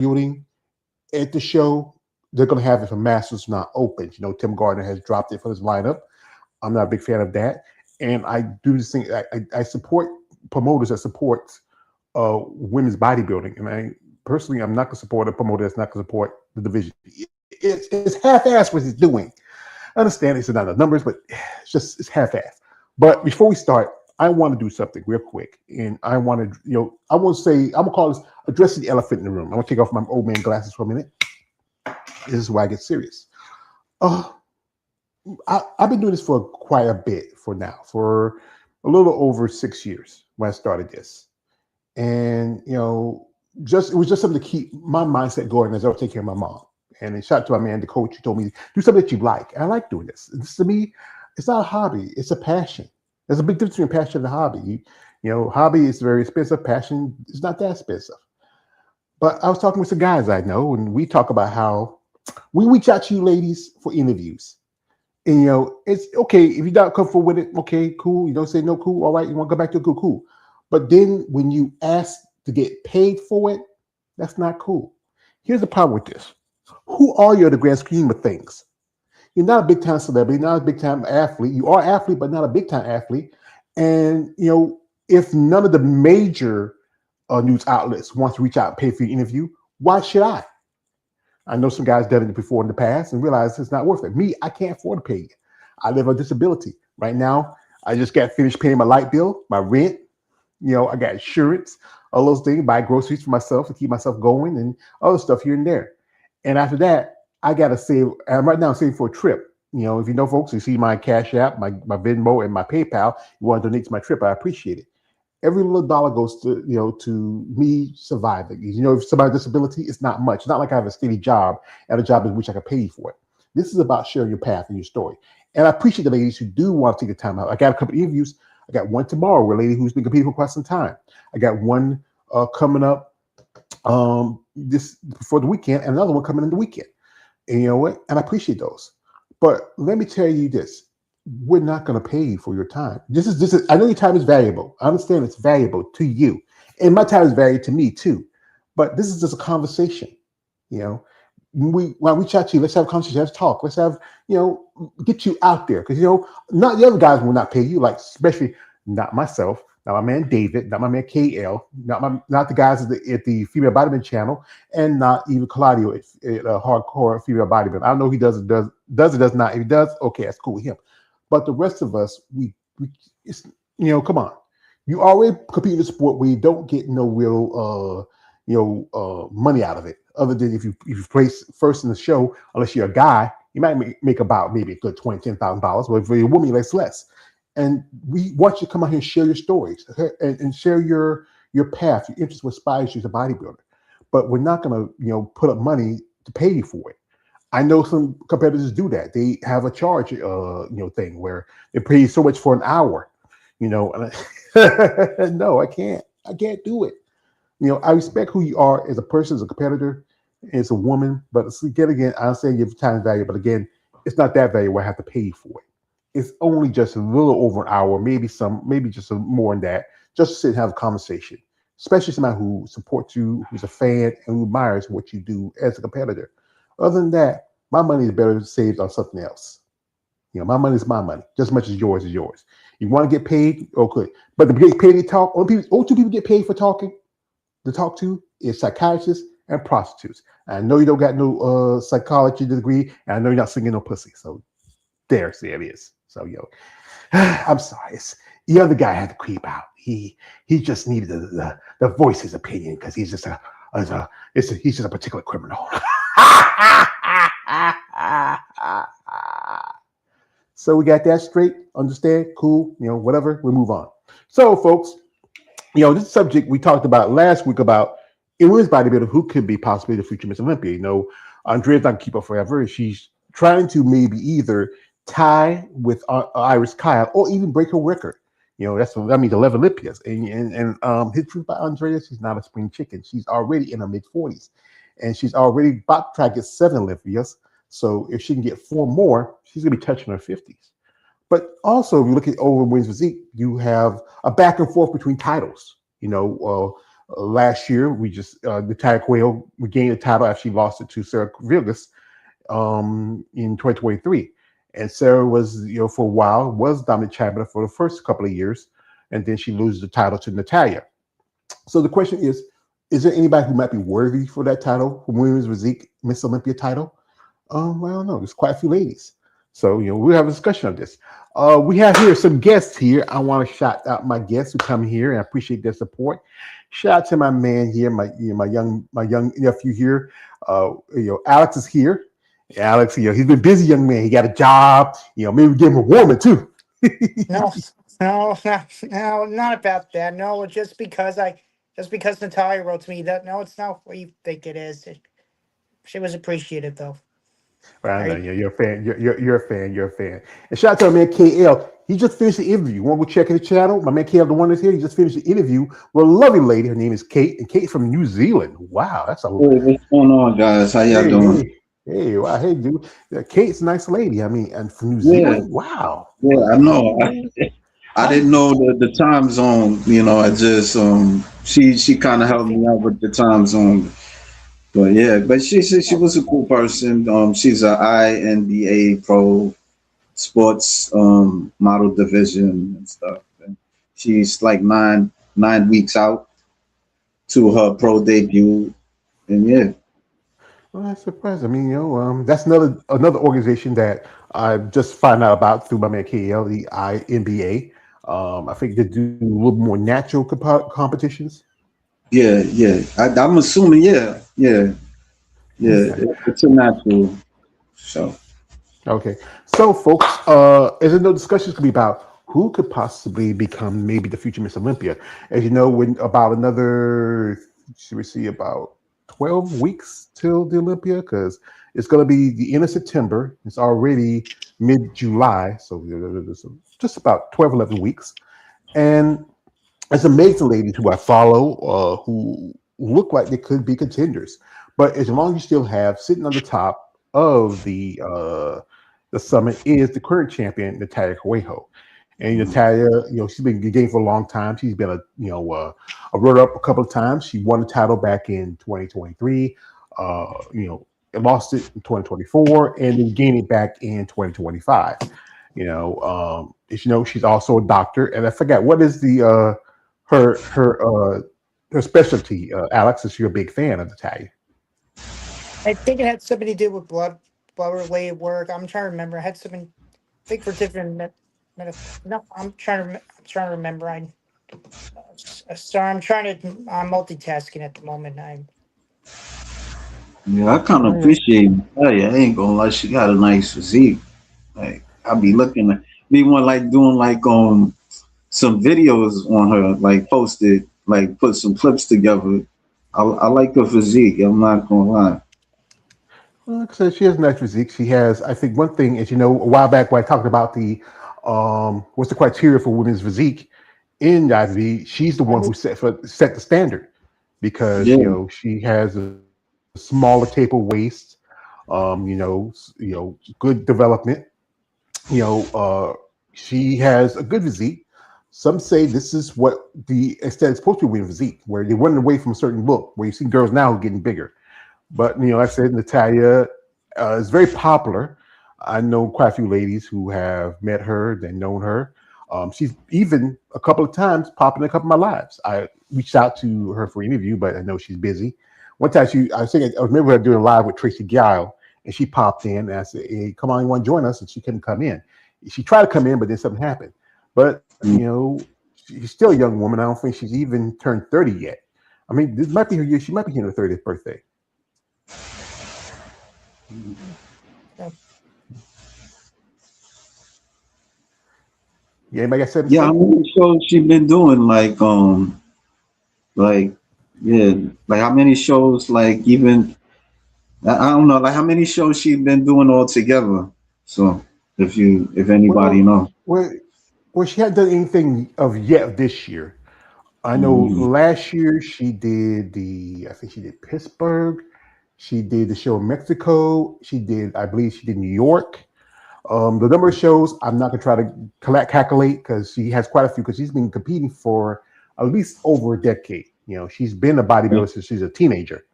bodybuilding at the show, they're going to have it for Masters not open. Tim Gardner has dropped it for his lineup. I'm not a big fan of that. And I do this thing, I support promoters that support women's bodybuilding. And personally, I'm not going to support a promoter that's not going to support the division. It's half-assed what he's doing. I understand it's not the numbers, but it's half-assed. But before we start, I want to do something real quick. And I want to, I want to say, I'm going to call this addressing the elephant in the room. I'm going to take off my old man glasses for a minute. This is where I get serious. I've been doing this for quite a bit for a little over 6 years when I started this. And, it was just something to keep my mindset going as I was taking care of my mom. And then shout out to my man, the coach, who told me, do something that you like. And I like doing this. This to me, it's not a hobby, it's a passion. There's a big difference between passion and a hobby. Hobby is very expensive, passion is not that expensive. But I was talking with some guys I know, and we talk about how we reach out to you ladies for interviews. And, it's okay if you're not comfortable with it. Okay, cool. You don't say no, cool. All right, you want to go back to cool, cool. But then when you ask to get paid for it, that's not cool. Here's the problem with this. Who are you in the grand scheme of things? You're not a big time celebrity, not a big time athlete. You are an athlete, but not a big time athlete. And, if none of the major news outlets want to reach out and pay for your interview, why should I? I know some guys done it before in the past and realized it's not worth it. Me, I can't afford to pay you. I live on disability. Right now, I just got finished paying my light bill, my rent. I got insurance, all those things, buy groceries for myself to keep myself going and other stuff here and there. And after that, I got to save. Right now, I'm saving for a trip. If you know, folks, you see my Cash App, my Venmo, and my PayPal, you want to donate to my trip, I appreciate it. Every little dollar goes to, to me surviving. If somebody's disability, it's not much. It's not like I have a steady job and a job in which I can pay you for it. This is about sharing your path and your story. And I appreciate the ladies who do want to take the time out. I got a couple of interviews. I got one tomorrow with a lady who's been competing for quite some time. I got one coming up this before the weekend, and another one coming in the weekend. And you know what? And I appreciate those. But let me tell you this. We're not going to pay you for your time. This is. I know your time is valuable. I understand it's valuable to you, and my time is valuable to me too. But this is just a conversation. When we chat to you, let's have a conversation. Let's talk. Let's have get you out there because not the other guys will not pay you. Like especially not myself, not my man David, not my man KL, not the guys at the Female Bodybuilding channel, and not even Claudio at Hardcore Female Bodybuilding. I don't know if he does not. If he does, okay, that's cool with him. But the rest of us, it's, come on. You already compete in a sport where you don't get no real, money out of it. Other than if you place first in the show, unless you're a guy, you might make about maybe a good $10,000. But if you're a woman, it's less. And we want you to come out here and share your stories and share your path, your interest, what inspires you as a bodybuilder. But we're not going to, put up money to pay you for it. I know some competitors do that. They have a charge, thing where they pay you so much for an hour, And no, I can't. I can't do it. I respect who you are as a person, as a competitor, as a woman. But again, I'm saying your time is valuable. But again, it's not that valuable. I have to pay you for it. It's only just a little over an hour, maybe just more than that, just to sit and have a conversation. Especially somebody who supports you, who's a fan, and who admires what you do as a competitor. Other than that, my money is better saved on something else. My money is my money, just as much as yours is yours. You want to get paid, okay. But to get paid to talk, only two people get paid for talking, to talk to is psychiatrists and prostitutes. And I know you don't got no psychology degree, and I know you're not singing no pussy. So there it is. So I'm sorry. The other guy had to creep out. He just needed the voice his opinion because he's just he's just a particular criminal. So we got that straight. Understand? Cool. Whatever. We move on. So, folks, this subject we talked about last week about in women's bodybuilding, who could be possibly the future Miss Olympia. Andrea's not gonna keep up forever. She's trying to maybe either tie with Iris Kyle or even break her record. That means 11 Olympias. And his truth by Andrea, she's not a spring chicken. She's already in her mid-40s. And she's already about to try to get 7 Olympias. So if she can get 4 more, she's going to be touching her 50s. But also, if you look at over women's physique, you have a back and forth between titles. last year, we just Natalia Coelho regained the title after she lost it to Sarah Vilgas in 2023. And Sarah was, for a while, was dominant champion for the first couple of years, and then she loses the title to Natalia. So the question is there anybody who might be worthy for that title, for women's physique Miss Olympia title? Well, I don't know. There's quite a few ladies. So, we'll have a discussion of this. We have here some guests here. I want to shout out my guests who come here, and I appreciate their support. Shout out to my man here, my young nephew here. Alex is here. Alex, he's been busy, young man. He got a job. Maybe give him a woman too. No, no, not about that. No, just because Natalia wrote to me that. No, it's not what you think it is. She was appreciative though. Well, I know Right? you're a fan. You're a fan. You're a fan. And shout out to my man KL. He just finished the interview. Want to go check in the channel? My man KL, the one that's here, he just finished the interview with a lovely lady. Her name is Kate, and Kate's from New Zealand. Wow, that's a Hey, what's going on, guys? How y'all hey, doing? wow, hey, dude. Kate's a nice lady. I mean, and from New Yeah, Zealand. Wow. yeah, I know. I How, didn't know the time zone. I just she kind of helped me out with the time zone. But yeah, but she was a cool person. She's a INBA pro sports model division and stuff. And she's like nine weeks out to her pro debut, and yeah. well, that's surprising. I mean, that's another organization that I just find out about through my man KL, the INBA. I think they do a little more natural competitions. Yeah, yeah. I'm assuming, yeah, yeah, yeah. Okay. It's a natural show. Okay. So, folks, as no discussions could be about who could possibly become maybe the future Miss Olympia. As you know, when about another, should we see, about 12 weeks till the Olympia, because it's going to be the end of September. It's already mid-July, so just about 12, 11 weeks. And it's amazing ladies who I follow who look like they could be contenders. But as long as you still have sitting on the top of the summit is the current champion, Natalia Coelho. And Natalia, she's been in the game for a long time. She's been a runner-up a couple of times. She won the title back in 2023. Lost it in 2024, and then gained it back in 2025. As you know, she's also a doctor, and I forgot what is the her specialty. Alex, is you're a big fan of Natalia. I think it had something to do with blood related work. I'm trying to remember. It had something. I think for different. No, I'm trying to remember. Sorry. I'm multitasking at the moment. Yeah, I kind of appreciate Natalia. I ain't gonna lie, she got a nice physique. Like I be looking at me one like doing like some videos on her, like posted, like put some clips together. I like her physique. I'm not gonna lie. Well, like I said, she has a nice physique. She has, I think, one thing is, a while back when I talked about the what's the criteria for women's physique in the IVB, she's the one who set the standard because Yeah, she has a smaller taper waist, good development. You know, she has a good physique. Some say this is what the aesthetic is supposed to be with physique, where they run away from a certain look, where you see girls now getting bigger. But like I said, Natalia is very popular. I know quite a few ladies who have met her, they've known her. She's even a couple of times popped in a couple of my lives. I reached out to her for an interview, but I know she's busy. One time I remember her doing a live with Tracy Guile, and she popped in and I said, "Hey, come on, you want to join us?" And she couldn't come in. She tried to come in, but then something happened. But she's still a young woman. I don't think she's even turned 30 yet. I mean, this might be her year. She might be hitting her 30th birthday. Yeah, anybody got something to yeah. How say? many shows she been doing? Like yeah, like how many shows? Like even I don't know. Like how many shows she been doing all together? So if anybody Well, know. well, well, she hadn't done anything of yet this year. I know Mhm. last year she did I think she did Pittsburgh. She did the show in Mexico. I believe she did New York. The number of shows, I'm not gonna try to calculate because she has quite a few because she's been competing for at least over a decade. You know, she's been a bodybuilder since she's a teenager.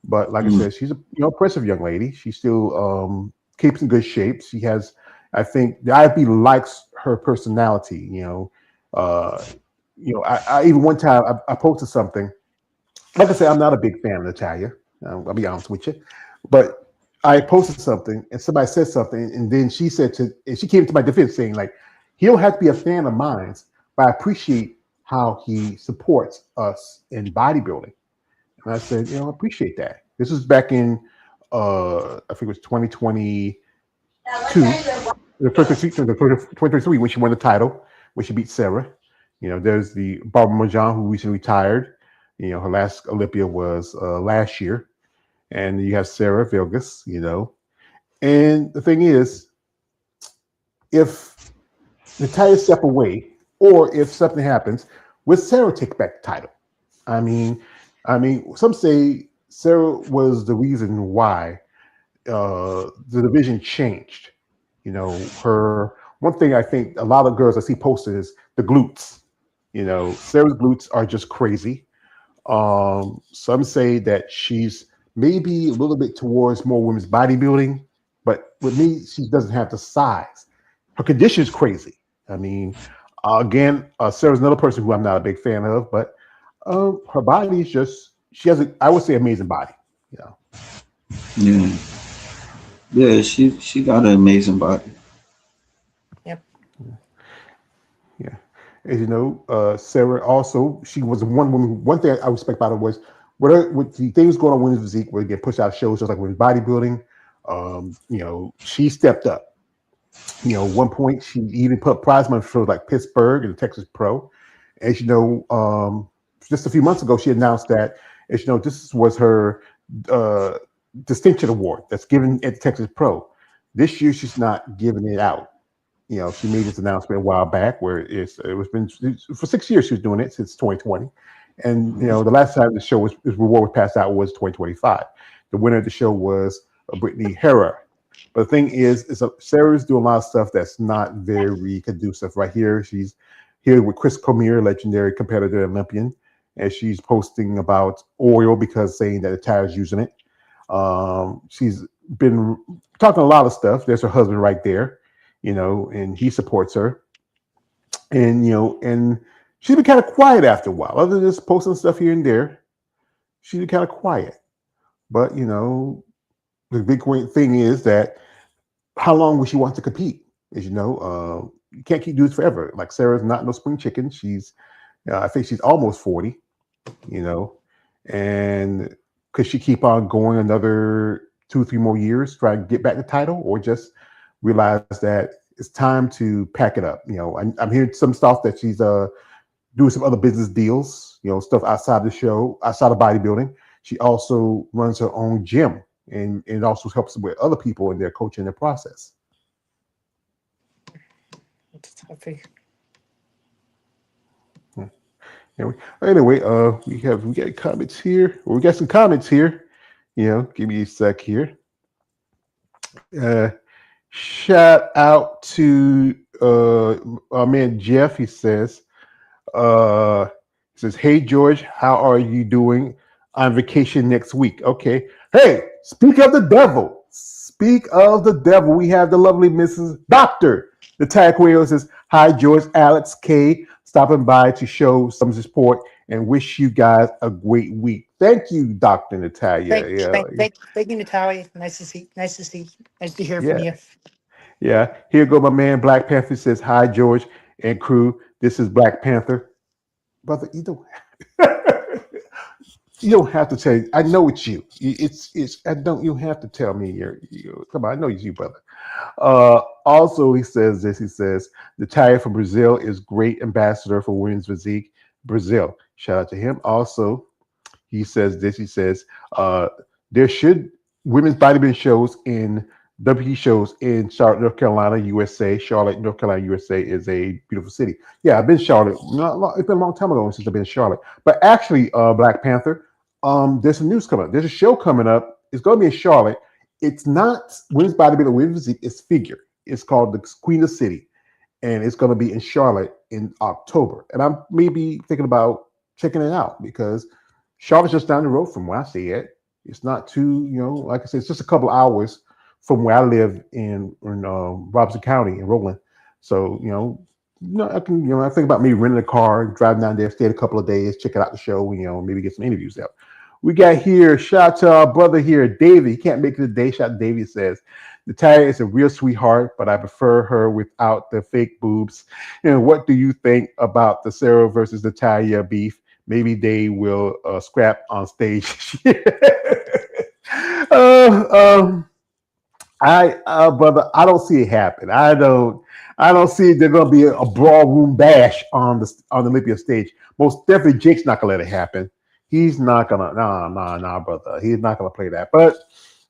But like I said, she's a impressive young lady. She still keeps in good shape. She has, I think, the IFB likes her personality. I even one time I posted something. Like I said, I'm not a big fan of Natalia. I'll be honest with you, but I posted something and somebody said something, and then and she came to my defense saying like, he don't have to be a fan of mine, but I appreciate how he supports us in bodybuilding. And I said, I appreciate that. This was back in, I think it was 2022, the 2023 when she won the title, when she beat Sarah. There's the Barbara Marjan who recently retired. Her last Olympia was last year. And you have Sarah Vilgas, And the thing is, if Natalia step away, or if something happens, will Sarah take back the title? I mean, some say Sarah was the reason why the division changed. Her one thing I think a lot of girls I see posted is the glutes. Sarah's glutes are just crazy. Some say that she's maybe a little bit towards more women's bodybuilding, but with me, she doesn't have the size. Her condition is crazy. I mean, again, Sarah's another person who I'm not a big fan of, but her body is just, she has I would say, amazing body. Yeah, she got an amazing body. Yep. Yeah. As you know, Sarah also, she was one woman. One thing I respect about her was with the things going on with women's physique, where they get pushed out of shows, just like women's bodybuilding. She stepped up. One point she even put prize money for shows like Pittsburgh and the Texas Pro. As you know, just a few months ago, she announced that, as you know, this was her distinction award that's given at the Texas Pro. This year, she's not giving it out. She made this announcement a while back where it was been for 6 years she was doing it since 2020, and the last time the show was reward was passed out was 2025. The winner of the show was Brittany Hera. But the thing is Sarah's doing a lot of stuff that's not very conducive. Right here, she's here with Chris Cormier, legendary competitor Olympian, and she's posting about oil because saying that the tire's using it. She's been talking a lot of stuff. There's her husband right there. And he supports her. And, and she's been kind of quiet after a while. Other than just posting stuff here and there, she's been kind of quiet. But, the big thing is that how long will she want to compete? As you know, you can't keep doing this forever. Like Sarah's not no spring chicken. She's, I think she's almost 40, and could she keep on going another 2-3 more years, try to get back the title, or just realize that it's time to pack it up? I'm hearing some stuff that she's doing some other business deals, stuff outside the show, outside of bodybuilding. She also runs her own gym, and it also helps with other people in their coaching their process. Anyway, we got comments here. We got some comments here. Give me a sec here. Shout out to our man Jeff. He says, "Hey George, how are you doing? On vacation next week." Okay. Hey, speak of the devil. Speak of the devil. We have the lovely Mrs. Doctor Natalia Coelho. Says, "Hi George, Alex K, stopping by to show some support and wish you guys a great week." Thank you, Dr. Natalia. Thank you, Natalia. Nice to hear from you. Yeah, here go my man Black Panther. Says, "Hi George and crew. This is Black Panther." Brother, you don't have to tell. I know it's you. It's. I don't. You have to tell me. Come on. I know it's you, brother. Also, he says this. He says Natalia from Brazil is great ambassador for women's physique. Brazil. Shout out to him. Also, he says this. He says there should women's bodybuilding shows in WP shows in Charlotte, North Carolina, USA. Charlotte, North Carolina, USA is a beautiful city. Yeah, I've been Charlotte. It's been a long time ago since I've been in Charlotte. But actually, Black Panther, there's some news coming up. There's a show coming up. It's going to be in Charlotte. It's not women's bodybuilding, women's physique. It's figure. It's called the Queen of the City, and it's going to be in Charlotte in October. And I'm maybe thinking about checking it out because Charlotte's just down the road from where I stay at. It's not too, like I said, it's just a couple hours from where I live in Robinson County in Roland. So, I can, I think about me renting a car, driving down there, stay a couple of days, check out the show, maybe get some interviews out. We got here, shout out to our brother here, David. He can't make it today. Shout out to David says, Natalia is a real sweetheart, but I prefer her without the fake boobs. What do you think about the Sarah versus Natalia beef? Maybe they will scrap on stage. Brother, I don't see it happen. I don't see there's gonna be a brawl room bash on the Olympia stage. Most definitely, Jake's not gonna let it happen. He's not gonna, nah, brother. He's not gonna play that. But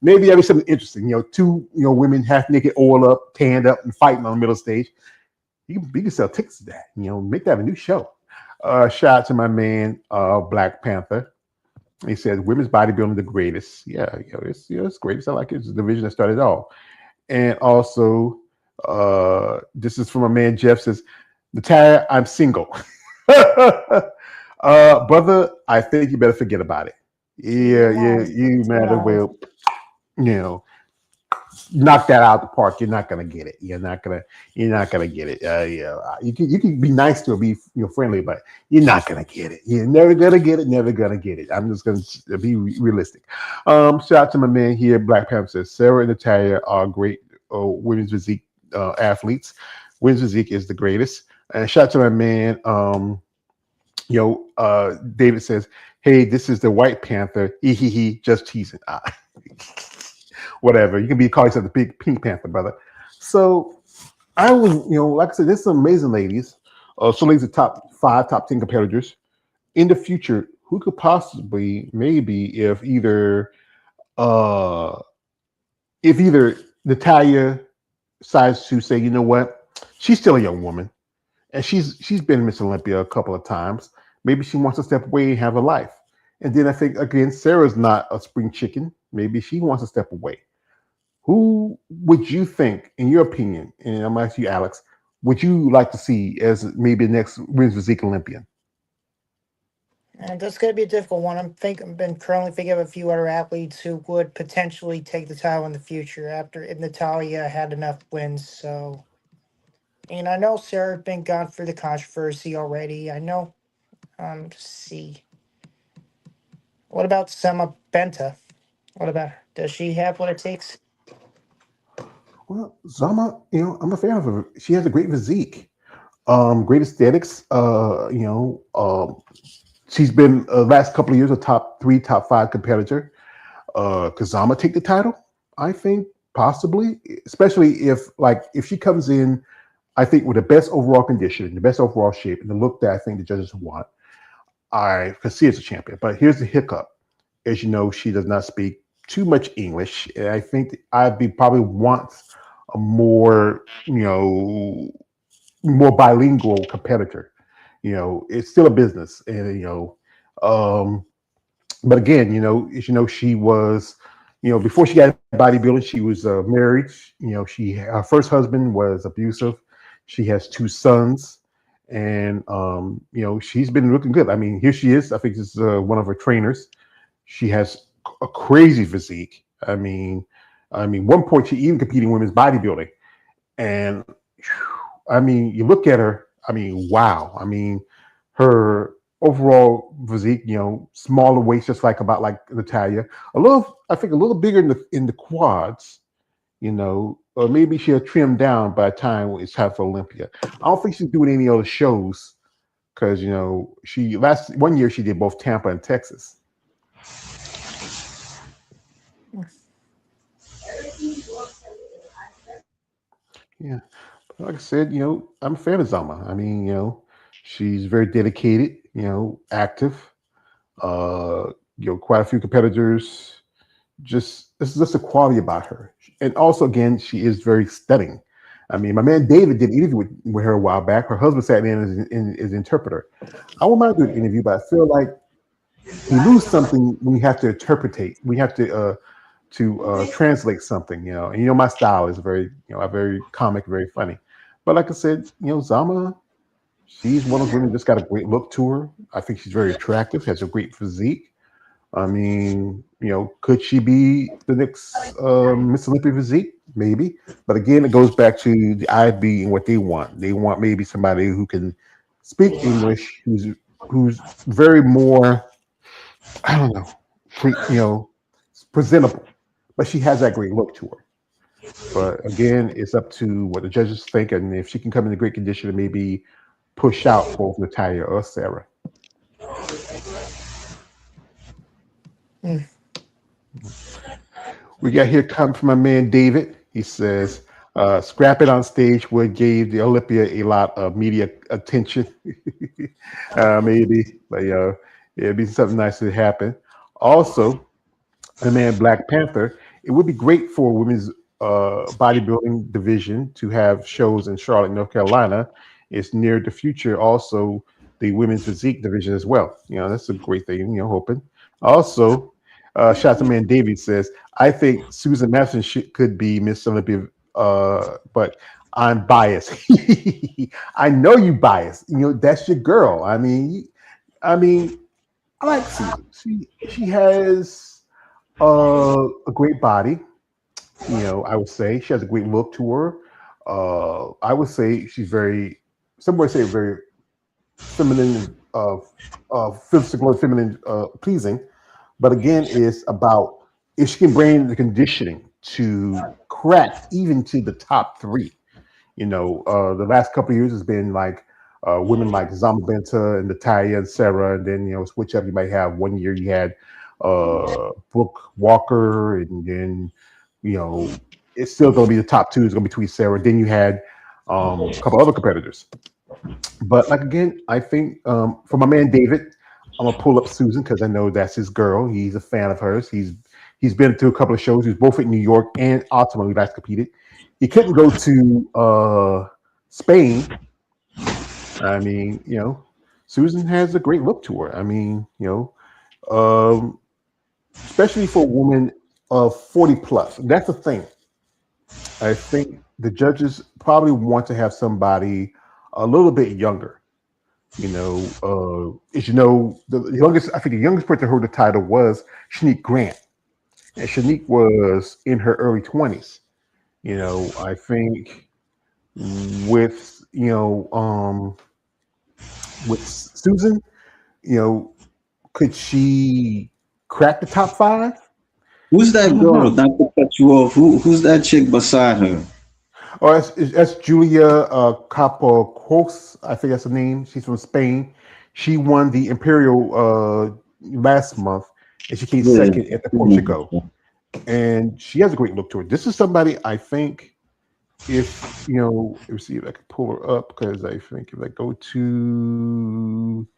maybe that'll be something interesting. Two women half naked, oil up, tanned up, and fighting on the middle stage. You can sell tickets to that. Make that a new show. Shout out to my man, Black Panther. He says women's bodybuilding the greatest. Yeah, it's greatest. I like it. It's the division that started it all. And also, this is from a man, Jeff says, Natalia, I'm single. Brother, I think you better forget about it. Yeah, you might as well, knock that out of the park. You're not gonna get it. You're not gonna get it. You can be nice to her, be friendly, but you're not gonna get it. You're never gonna get it. Never gonna get it. I'm just gonna be realistic. Shout out to my man here. Black Panther says Sarah and Natalia are great women's physique athletes. Women's physique is the greatest. And shout out to my man. David says, "Hey, this is the White Panther. He just teasing." Whatever. You can call yourself the big Pink Panther, brother. So I was, like I said, there's some amazing ladies. Some ladies are top 5, top 10 competitors. In the future, who could possibly, maybe, if either Natalia decides to say, you know what, she's still a young woman, and she's been Miss Olympia a couple of times. Maybe she wants to step away and have a life. And then I think, again, Sarah's not a spring chicken. Maybe she wants to step away. Who would you think, in your opinion, and I'm asking you, Alex, would you like to see as maybe the next women's physique Olympian? And that's going to be a difficult one. I've been currently thinking of a few other athletes who would potentially take the title in the future if Natalia had enough wins. So, and I know Sarah's been gone through the controversy already. I know. Let's see. What about Sema Benta? What about her? Does she have what it takes? Well, Zama, I'm a fan of her. She has a great physique, great aesthetics. She's been last couple of years a top 3, top 5 competitor. Could Zama take the title? I think possibly, especially if she comes in, I think with the best overall condition, the best overall shape, and the look that I think the judges want. I could see as a champion. But here's the hiccup: as you know, she does not speak too much English, and I think probably wants a more bilingual competitor. It's still a business, and but again, as you know, she was, before she got bodybuilding, she was married. Her first husband was abusive. She has 2 sons, and she's been looking good. I mean, here she is. I think this is one of her trainers. She has a crazy physique. I mean, one point she even competing in women's bodybuilding, and I mean, you look at her. I mean, wow. I mean, her overall physique, smaller waist, just like Natalia. I think a little bigger in the quads, or maybe she'll trim down by the time it's time for Olympia. I don't think she's doing any other shows because she one year she did both Tampa and Texas. Yeah, like I said, I'm a fan of Zama. I mean, she's very dedicated, active. Quite a few competitors. This is just a quality about her, and also again, she is very stunning. I mean, my man David did an interview with her a while back. Her husband sat in as interpreter. I wouldn't mind doing an interview, but I feel like you lose something when you have to interpretate. We have to translate something, and my style is very, very comic, very funny. But like I said, Zama, She's one of those women that's got a great look to her. I think she's very attractive, has a great physique. I mean, could she be the next Miss Olympia physique? Maybe. But again, it goes back to the IB and what they want. They want maybe somebody who can speak English, who's very more, I don't know, presentable. But she has that great look to her. But again, it's up to what the judges think, and if she can come into great condition and maybe push out both Natalia or Sarah. We got here come from my man David. He says, scrap it on stage would gave the Olympia a lot of media attention. Maybe, but it'd be something nice to happen. Also, my man Black Panther, it would be great for women's bodybuilding division to have shows in Charlotte, North Carolina. It's near the future. Also, the women's physique division as well. That's a great thing. Hoping. Also, shout out to man David says, I think Susan Madison could be Miss Olympia, but I'm biased. I know you biased. That's your girl. I mean, I like Susan. She has a great body. I would say she has a great look to her. I would say she's very. Some would say very feminine, physical and feminine, pleasing. But again, it's about if she can bring the conditioning to crack even to the top three. The last couple of years has been like women like Zama Benta and Natalia and Sarah, and then switch up. You might have one year you had Brooke Walker, and then it's still going to be the top two. It's going to be between Sarah. Then you had a couple other competitors. But like again, I think for my man David, I'm gonna pull up Susan because I know that's his girl. He's a fan of hers. He's been to a couple of shows. He was both in New York and ultimately last competed. He couldn't go to Spain. I mean, Susan has a great look to her. I mean, especially for a woman of 40 plus. That's the thing. I think the judges probably want to have somebody a little bit younger. As you know, the youngest, I think the youngest person to hold the title was Shanique Grant. And Shanique was in her early 20s. I think with Susan, could she crack the top 5? Who's that girl? Not to cut you off. Who's that chick beside her? Oh, that's Julia Capocos. I think that's her name. She's from Spain. She won the Imperial last month, and she came second at the Portugal. And she has a great look to her. This is somebody I think, if let me see if I can pull her up, because I think if I go to,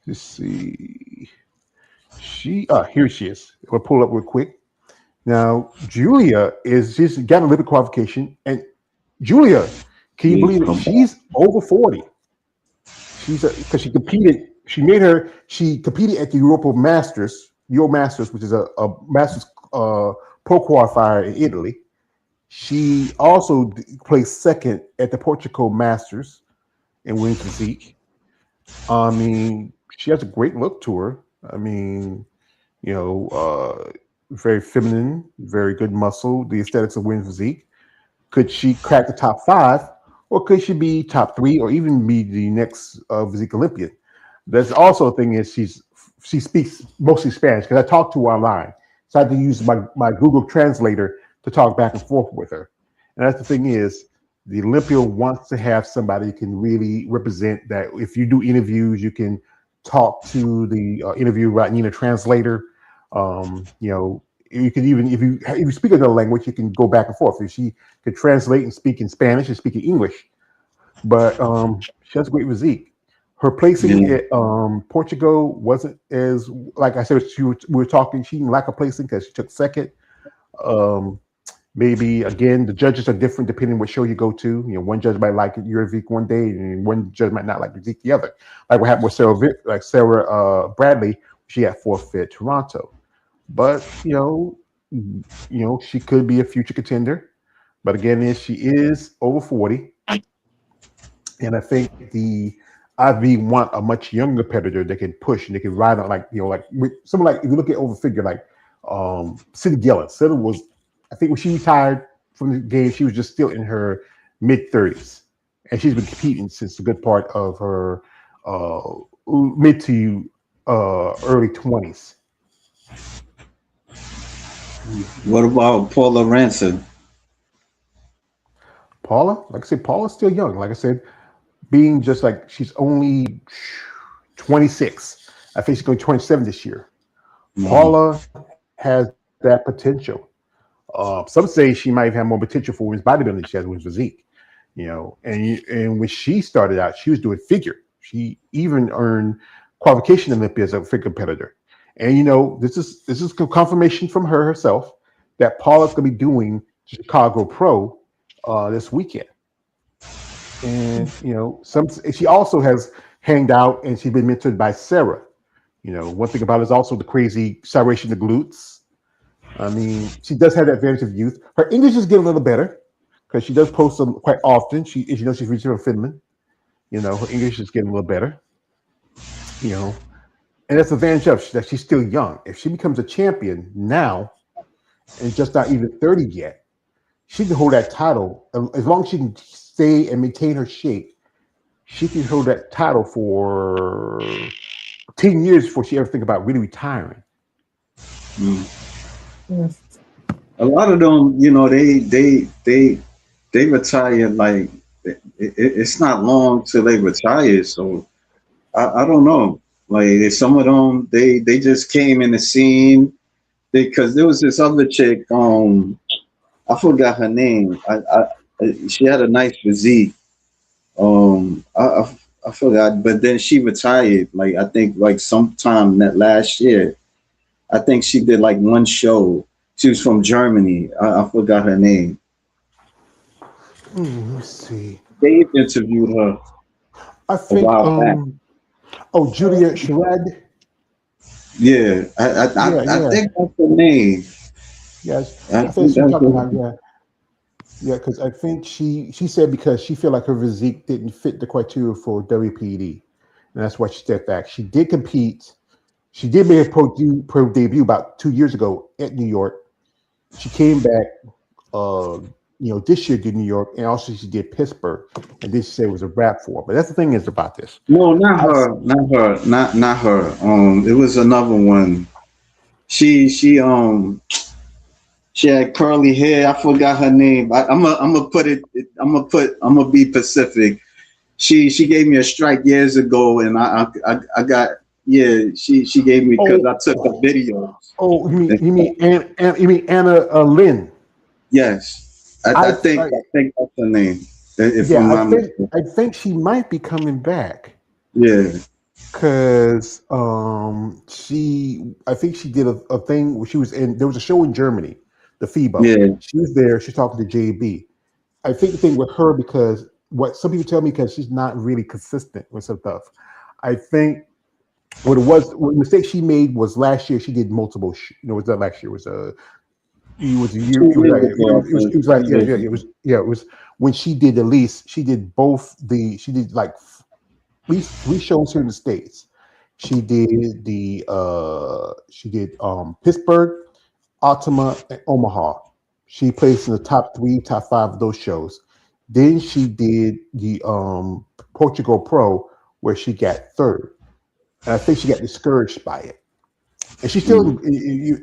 let's see, here she is. We'll pull up real quick. Now, Julia she's got a Olympic qualification, and Julia, can you believe it? She's over 40. Because she competed. She competed at the Euro Masters, which is a Masters pro qualifier in Italy. She also placed second at the Portugal Masters in women's physique. I mean, she has a great look to her. I mean, very feminine, very good muscle, the aesthetics of women's physique. Could she crack the top 5, or could she be top 3, or even be the next physique Olympian? There's also a thing is she speaks mostly Spanish, because I talked to her online, so I had to use my Google Translator to talk back and forth with her. And that's the thing is, the Olympia wants to have somebody who can really represent that. If you do interviews, you can talk to the interview right in a translator. You can even if you speak another language, you can go back and forth. If she could translate and speak in Spanish and speak in English, but she has a great physique. Her placing at Portugal wasn't as, like I said, we were talking. She didn't lack a placing because she took second. Maybe again, the judges are different depending what show you go to. One judge might like your physique one day, and one judge might not like your physique the other. Like what happened with Sarah Bradley, she had forfeit Toronto. But she could be a future contender. But again, she is over 40, and I think the I want a much younger competitor that can push and they can ride on like like someone like if you look at over figure like Cindy Gillis. Cindy was I think when she retired from the game, she was just still in her mid-30s, and she's been competing since a good part of her mid to early 20s. What about Paula Ransom? Paula, like I said, Paula's still young. Like I said, being just like she's only 26. I think she's going 27 this year. Paula has that potential. Some say she might have more potential for women's bodybuilding than she has women's physique. And when she started out, she was doing figure. She even earned qualification in Olympia as a figure competitor. And this is confirmation from her herself that Paula's going to be doing Chicago Pro this weekend. And she also has hanged out and she's been mentored by Sarah. One thing about it is also the crazy gyration of glutes. I mean, she does have that advantage of youth. Her English is getting a little better because she does post them quite often. She's reaching her Finland. Her English is getting a little better. And that's the advantage of that she's still young. If she becomes a champion now and just not even 30 yet, she can hold that title as long as she can stay and maintain her shape. She can hold that title for 10 years before she ever think about really retiring. A lot of them, they retire like it's not long till they retire. So I don't know. Like some of them, they just came in the scene because there was this other chick. I forgot her name. She had a nice physique. I forgot, but then she retired. Like I think like sometime that last year. I think she did like one show. She was from Germany. I forgot her name. Let's see. Dave interviewed her I think. Julia Sherrod. Yeah, I think that's her name. Yes, I think she's talking about because I think she said because she felt like her physique didn't fit the criteria for WPD, and that's why she stepped back. She did compete. She did make a pro debut about 2 years ago at New York. She came back, this year did New York, and also she did Pittsburgh, and this said it was a wrap for her. But that's the thing is about this. No, not her. It was another one. She had curly hair. I forgot her name. I'm gonna be Pacific. She gave me a strike years ago, and I got. Yeah, she gave me because I took a video. Oh, you mean Anna Lynn? Yes, I think that's her name. I think she might be coming back. Yeah, because I think she did a thing where she was in. There was a show in Germany, the FIBO. Yeah, she was there. She's talking to JB. I think the thing with her because what some people tell me because she's not really consistent with some stuff. I think. What the mistake she made was last year. She did multiple. Was that last year? It was a year. It was when she did the least. She did both she did like at least 3 shows here in the States. She did Pittsburgh, Altima, and Omaha. She placed in the top 3, top 5 of those shows. Then she did the Portugal Pro where she got 3rd. And I think she got discouraged by it. And she's still,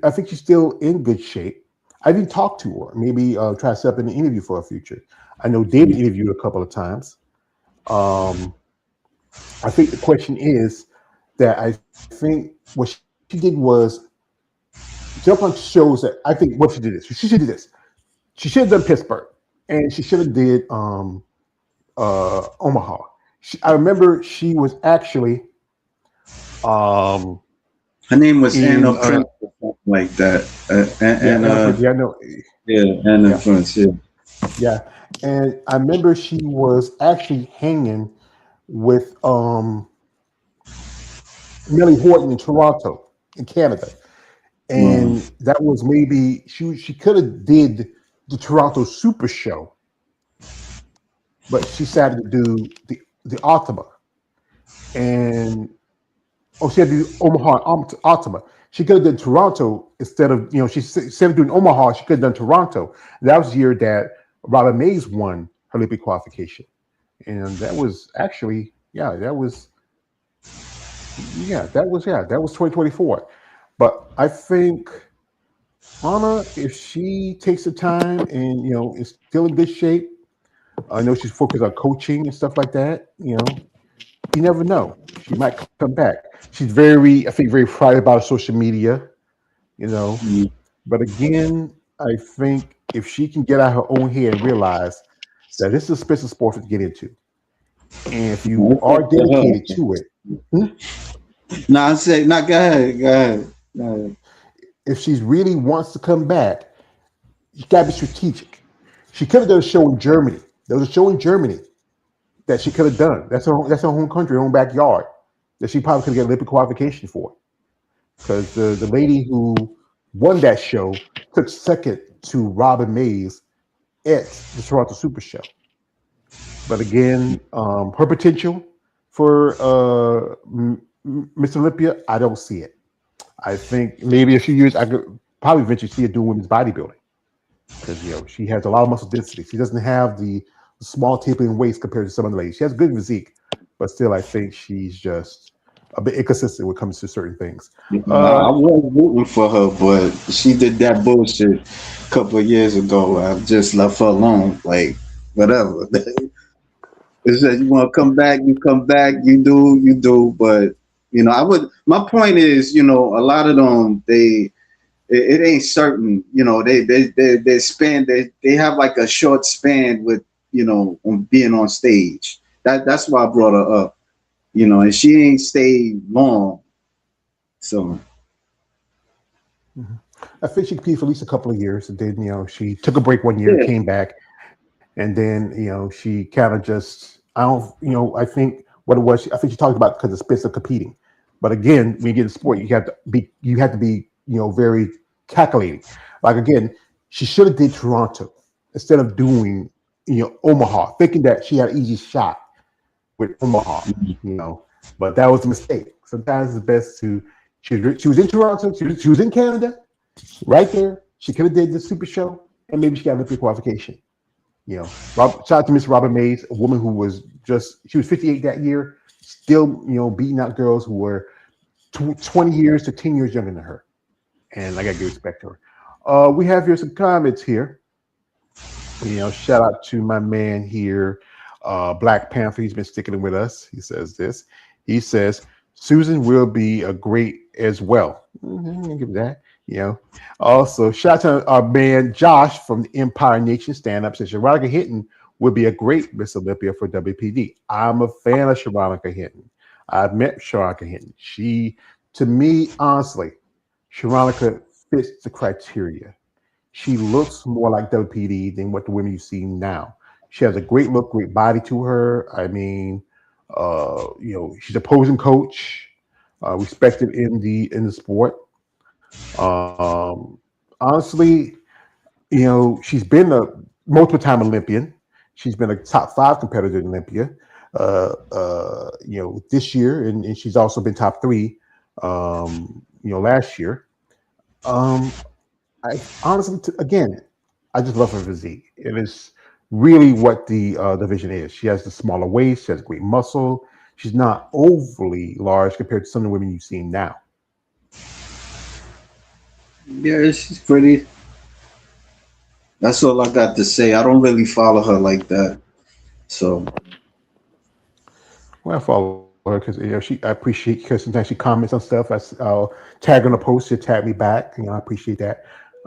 I think she's still in good shape. I didn't talk to her. Maybe try to set up an interview for her future. I know David interviewed a couple of times. I think the question is that I think what she did was jump on shows that I think what she did is she should do this. She should have done Pittsburgh and she should have did Omaha. I remember she was actually her name was Anna Prince or something like that. Anna Prince. Yeah, and I remember she was actually hanging with Millie Horton in Toronto, in Canada, and that was maybe she could have did the Toronto Super Show, but she decided to do the Ultima. and she had to do Omaha Ultima. She could have done Toronto instead of instead of doing Omaha, she could have done Toronto. And that was the year that Robin Mays won her Olympic qualification, and that was actually that was 2024. But I think Anna, if she takes the time and is still in good shape, I know she's focused on coaching and stuff like that. You never know. She might come back. She's very, I think, very private about social media. You know, Mm. but again, I think if she can get out her own head and realize that this is a expensive sport to get into, and if you It's are up to dedicated her. to it, hmm, Nah, I say, nah, go ahead, go ahead. Go ahead. if she really wants to come back, you got to be strategic. She could have done a show in Germany. There was a show in Germany that she could have done. That's her home country, her own backyard. That she probably could get Olympic qualification for. Because the lady who won that show took second to Robin Mays at the Toronto Super Show. But again, her potential for Miss Olympia, I don't see it. I think maybe a few years I could probably eventually see her doing women's bodybuilding because she has a lot of muscle density. She doesn't have the small tapering waist compared to some of the ladies. She has good physique, but still, I think she's just a bit inconsistent when it comes to certain things. I was rooting for her, but she did that bullshit a couple of years ago. I just left her alone. Like, whatever. It's just, you want to come back, you come back, you do. But, I would, my point is, a lot of them, it ain't certain, they span, they have like a short span with, on being on stage. That's why I brought her up, and she ain't stayed long. So, I think she competed for at least a couple of years, and then she took a break one year, yeah. came back, and then she kind of just I don't I think what it was I think she talked about because of space of competing, but again when you get in sport you have to be very calculating. Like again, she should have did Toronto instead of doing Omaha, thinking that she had an easy shot with Omaha, but that was a mistake. Sometimes it's best to she was in Toronto, she was in Canada, right there. She could have did the Super Show, and maybe she got Olympic qualification. Shout out to Miss Robin Mays, a woman who was she was 58 that year, still, beating out girls who were 20 years to 10 years younger than her. And I got to give respect to her. We have here some comments here. Shout out to my man here, Black Panther. He's been sticking with us. He says this. He says, Susan will be a great as well. Give that. Also, shout out to our man Josh from the Empire Nation Stand Up. Says Sharonica Hinton would be a great Miss Olympia for WPD. I'm a fan of Sharonica Hinton. I've met Sharonica Hinton. To me, honestly, Sharonica fits the criteria. She looks more like WPD than what the women you see now. She has a great look, great body to her. I mean, she's a posing coach, respected in the sport. Honestly, she's been a multiple time Olympian. She's been a top 5 competitor in Olympia. This year, and she's also been top 3. Last year. I honestly, again, I just love her physique. It is really what the division is. She has the smaller waist. She has great muscle. She's not overly large compared to some of the women you've seen now. Yeah, she's pretty. That's all I got to say. I don't really follow her like that. So, Well, I follow her because I appreciate because sometimes she comments on stuff. I'll tag on a post. She'll tag me back. I appreciate that.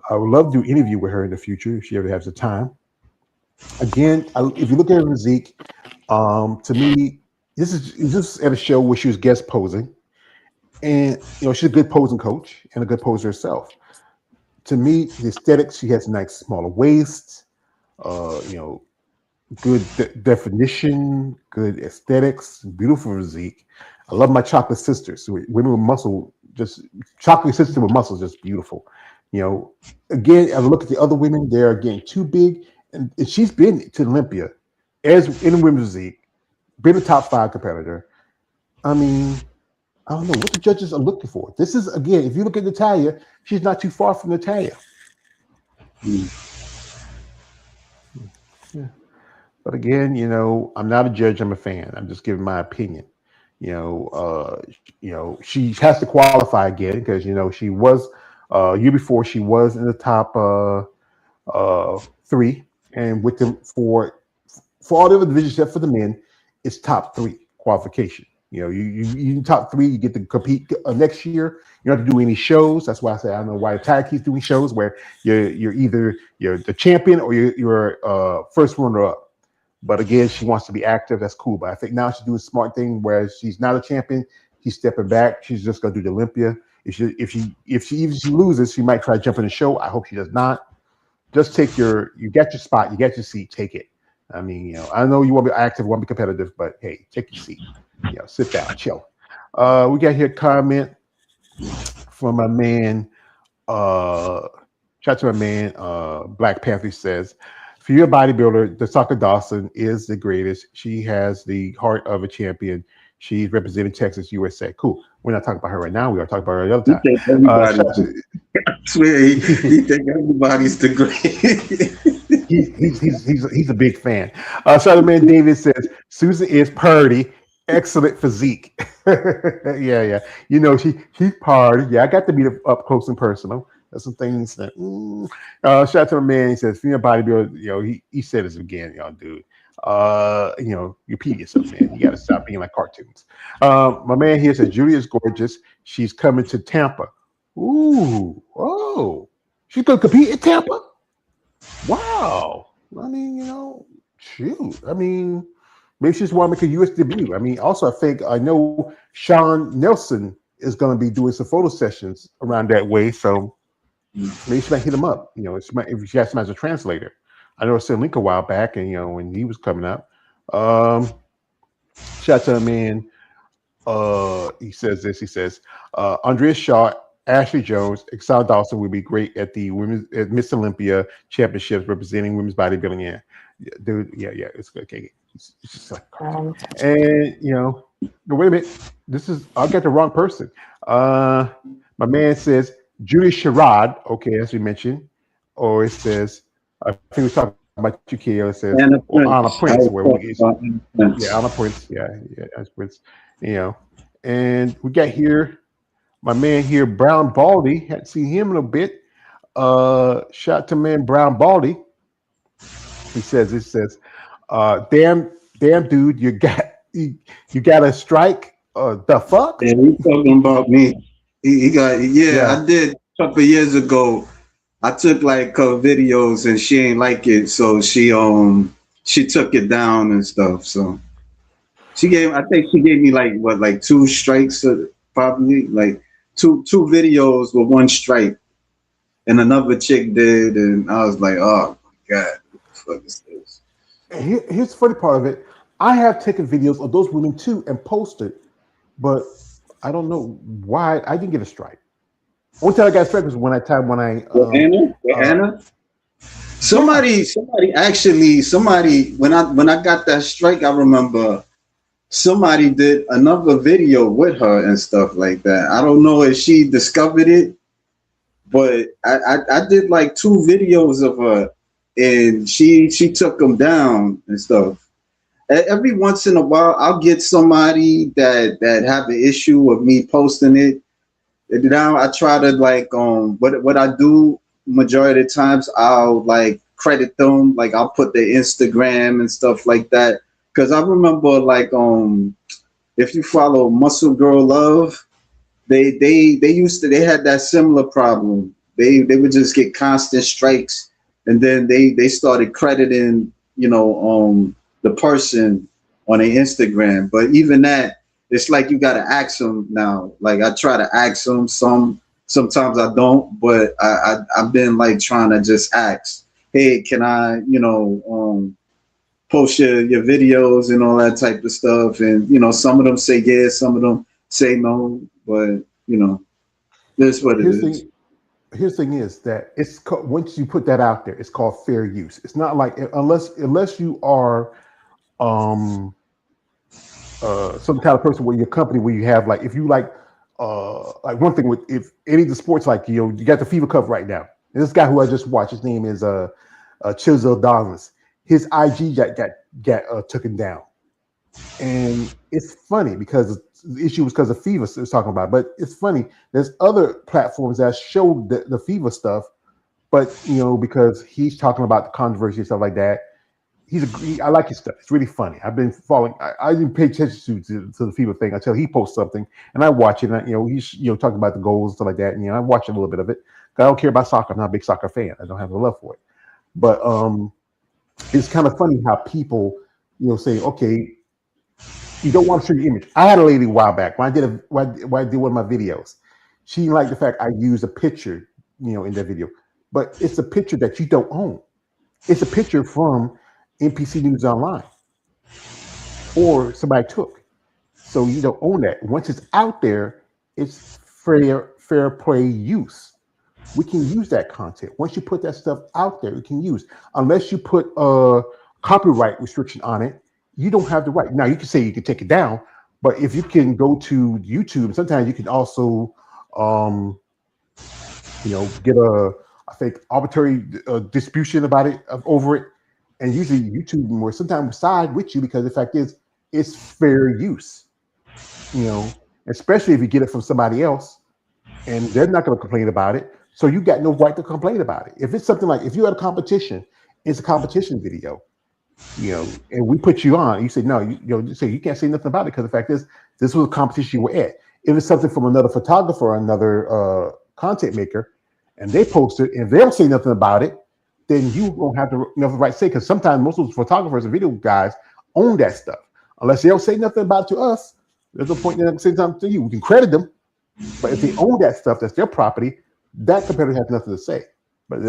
I would love to do interview with her in the future if she ever has the time. Again, if you look at her physique, to me, this is just at a show where she was guest posing, and she's a good posing coach and a good poser herself. To me, the aesthetics, she has a nice smaller waist, uh, you know, good definition, good aesthetics, beautiful physique. I love my chocolate sisters. Women with muscle, just chocolate sisters with muscle, just beautiful. You know, again, I look at the other women; they're getting too big, and she's been to Olympia as in women's physique, been a top 5 competitor. I mean, I don't know what the judges are looking for. This is again, if you look at Natalia, she's not too far from Natalia. Mm. Yeah. But again, I'm not a judge. I'm a fan. I'm just giving my opinion. She has to qualify again because she was year before she was in the top three, and with them for all the other divisions except for the men, it's top three qualification. You in top three, you get to compete next year. You don't have to do any shows. That's why I say I don't know why Tag keeps doing shows where you're either you're the champion or you're first runner up. But again, she wants to be active. That's cool. But I think now she's doing a smart thing where she's not a champion. She's stepping back. She's just gonna do the Olympia. If she loses, she might try to jump in the show. I hope she does not. Just take you got your spot, you got your seat, take it. I mean, I know you want to be active, want to be competitive, but hey, take your seat. Sit down, chill. We got here a comment from my man. Shout out to my man. Black Panther says, "For your bodybuilder, the Soccer Dawson is the greatest. She has the heart of a champion. She's representing Texas, USA. Cool. We're not talking about her right now. We are talking about her another He time. think everybody. Shout out to, I swear, he think everybody's the great. he's a big fan. Shout out to man David says Susan is purdy, excellent physique. Yeah. She's purdy. Yeah, I got to meet her up close and personal. There's some things that. Shout out to my man. He says female bodybuilder. He said this again, y'all, dude. You repeat yourself, man. You got to stop being like cartoons. My man here says Julia's gorgeous. She's coming to Tampa. Ooh, oh, she's gonna compete in Tampa. Wow. I mean, shoot. I mean, maybe she just want to make a U.S. debut. I mean, also, I know Sean Nelson is going to be doing some photo sessions around that way. So maybe she might hit him up. If she has him as a translator. I know I sent a link a while back, and when he was coming up. Shout out to a man. He says this. He says, Andrea Shaw, Ashley Jones, Exile Dawson would be great at the women's at Miss Olympia championships representing women's bodybuilding. Yeah, dude. Yeah. It's good. Okay, it's just like, and no, wait a minute. I got the wrong person. My man says Julie Sherrod. Okay, as we mentioned, or it says I think we're talking about you, Kale. It says Anna Anna Prince. Prince, where we get Prince. Anna Prince. Yeah, Anna Prince. And we got here my man here, Brown Baldy. Hadn't seen him in a bit. Shout to man Brown Baldy. He says, damn dude, you got a strike. The fuck? Yeah, he's talking about me. He got Yeah. I did a couple of years ago. I took like videos and she ain't like it, so she took it down and stuff. So I think she gave me like two strikes, probably like two videos with one strike, and another chick did, and I was like, oh my god, what the fuck is this? Here's the funny part of it. I have taken videos of those women too and posted, but I don't know why I didn't get a strike. One time I got a strike was when I Anna. Somebody actually when I got that strike, I remember somebody did another video with her and stuff like that. I don't know if she discovered it, but I did like two videos of her, and she took them down and stuff. Every once in a while, I'll get somebody that have an issue with me posting it. And now I try to what I do majority of the times, I'll like credit them, like I'll put their Instagram and stuff like that. Because I remember if you follow Muscle Girl Love, they had that similar problem. They would just get constant strikes, and then they started crediting the person on their Instagram. But even that, it's like you gotta ask them now. Like I try to ask them sometimes I don't, but I've been like trying to just ask, hey, can I post your videos and all that type of stuff? And some of them say yes, some of them say no, but that's what it is. Here's the thing is that once you put that out there, it's called fair use. It's not like unless you are some kind of person where your company where you have like if you like one thing with if any of the sports like you got the FIBA Cup right now. And this guy who I just watched, his name is Chilzel Dollins. His IG got taken down, and it's funny because the issue was because of FIBA was talking about. But it's funny. There's other platforms that show the FIBA stuff, but because he's talking about the controversy and stuff like that. I like his stuff. It's really funny. I've been following. I didn't pay attention to the FIBA thing until he posts something, and I watch it. And he's talking about the goals and stuff like that, and I watch a little bit of it. I don't care about soccer. I'm not a big soccer fan. I don't have the love for it. But it's kind of funny how people say, okay, you don't want to show your image. I had a lady a while back when I did when I did one of my videos. She didn't like the fact I used a picture, in that video, but it's a picture that you don't own. It's a picture from NPC News Online or somebody took. So you don't own that. Once it's out there, it's fair play use. We can use that content. Once you put that stuff out there, we can use. Unless you put a copyright restriction on it, you don't have the right. Now you can say you can take it down, but if you can go to YouTube, sometimes you can also get I think arbitrary disputation about it over it. And usually YouTube will sometimes side with you because the fact is it's fair use, especially if you get it from somebody else and they're not going to complain about it. So you got no right to complain about it. If it's something like if you had a competition, it's a competition video, and we put you on, you say, no, you say you can't say nothing about it because the fact is this was a competition you were at. If it's something from another photographer or another content maker and they post it and they don't say nothing about it, then you won't have the right to say, because sometimes most of those photographers and video guys own that stuff. Unless they don't say nothing about it to us, there's no point in them saying something to you. We can credit them, but if they own that stuff, that's their property. That competitor has nothing to say. But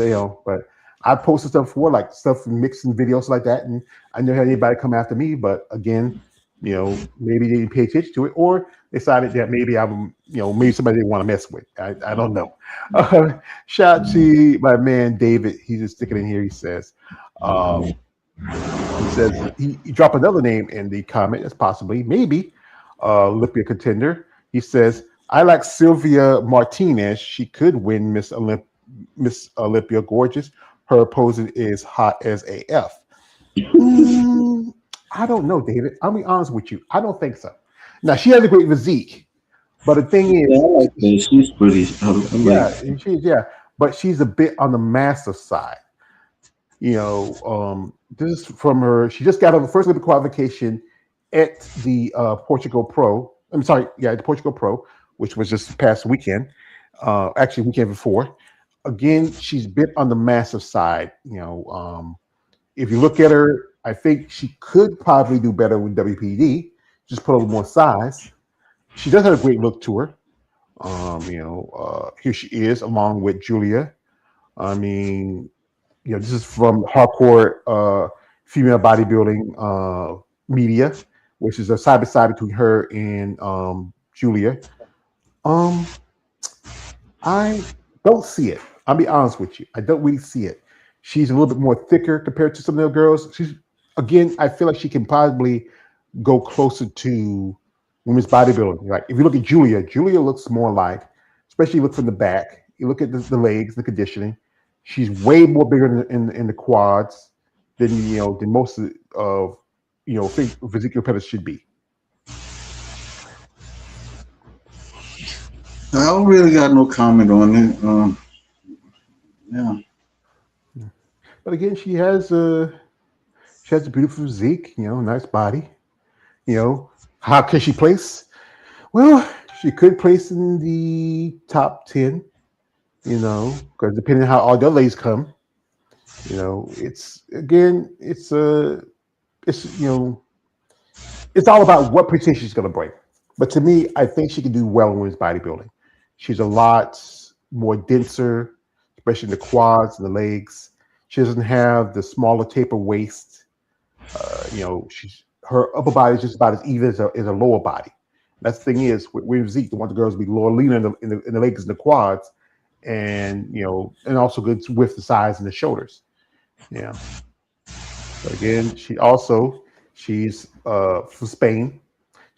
but I posted stuff for like stuff mixing videos like that, and I never had anybody come after me. But again, maybe they didn't pay attention to it, or decided that maybe I'm, maybe somebody didn't want to mess with. I don't know. Shout out to my man David. He's just sticking in here. He says, he dropped another name in the comment. That's possibly maybe Olympia contender. He says, I like Sylvia Martinez. She could win Miss Olympia. Gorgeous. Her opponent is hot as AF. I don't know, David. I'll be honest with you. I don't think so. Now she has a great physique, but the thing is, I like that. She's pretty. but she's a bit on the massive side. This is from her. She just got her first Olympic qualification at the Portugal Pro. I'm sorry, the Portugal Pro, which was just past weekend. Actually, weekend before. Again, she's a bit on the massive side. If you look at her, I think she could probably do better with WPD. Just put a little more size. She does have a great look to her. Here she is along with Julia. I mean, this is from Hardcore Female Bodybuilding Media, which is a side by side between her and Julia. I don't see it. I'll be honest with you. I don't really see it. She's a little bit more thicker compared to some of the girls. I feel like she can probably go closer to women's bodybuilding. Like if you look at Julia looks more like, especially look from the back. You look at the legs, the conditioning. She's way more bigger in the quads than most of physique competitors should be. I don't really got no comment on it. Yeah. But again, she has a beautiful physique, nice body. How can she place? Well, she could place in the top 10, because depending on how all the other ladies come, it's all about what position she's going to bring. But to me, I think she can do well in women's bodybuilding. She's a lot more denser, especially in the quads and the legs. She doesn't have the smaller taper waist. Her upper body is just about as even as a lower body. That's the thing is with Zeke, they want the girls to be leaner in the legs and the quads, and and also good with the size and the shoulders. Yeah. So again, she's from Spain.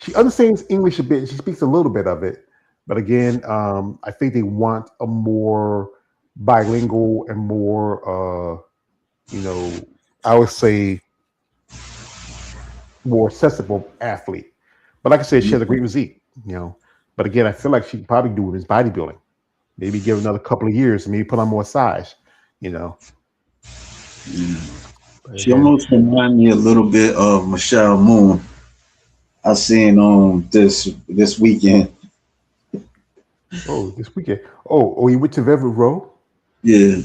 she understands English a bit. She speaks a little bit of it, but again, I think they want a more bilingual and more, I would say more accessible athlete. But like I said, she has a great physique. But again, I feel like she could probably do women's bodybuilding. Maybe give another couple of years and maybe put on more size. You know. Yeah. But She again, almost remind me a little bit of Michelle Moon. I seen this weekend. oh, this weekend. Oh, you went to Velvet Row? Yeah.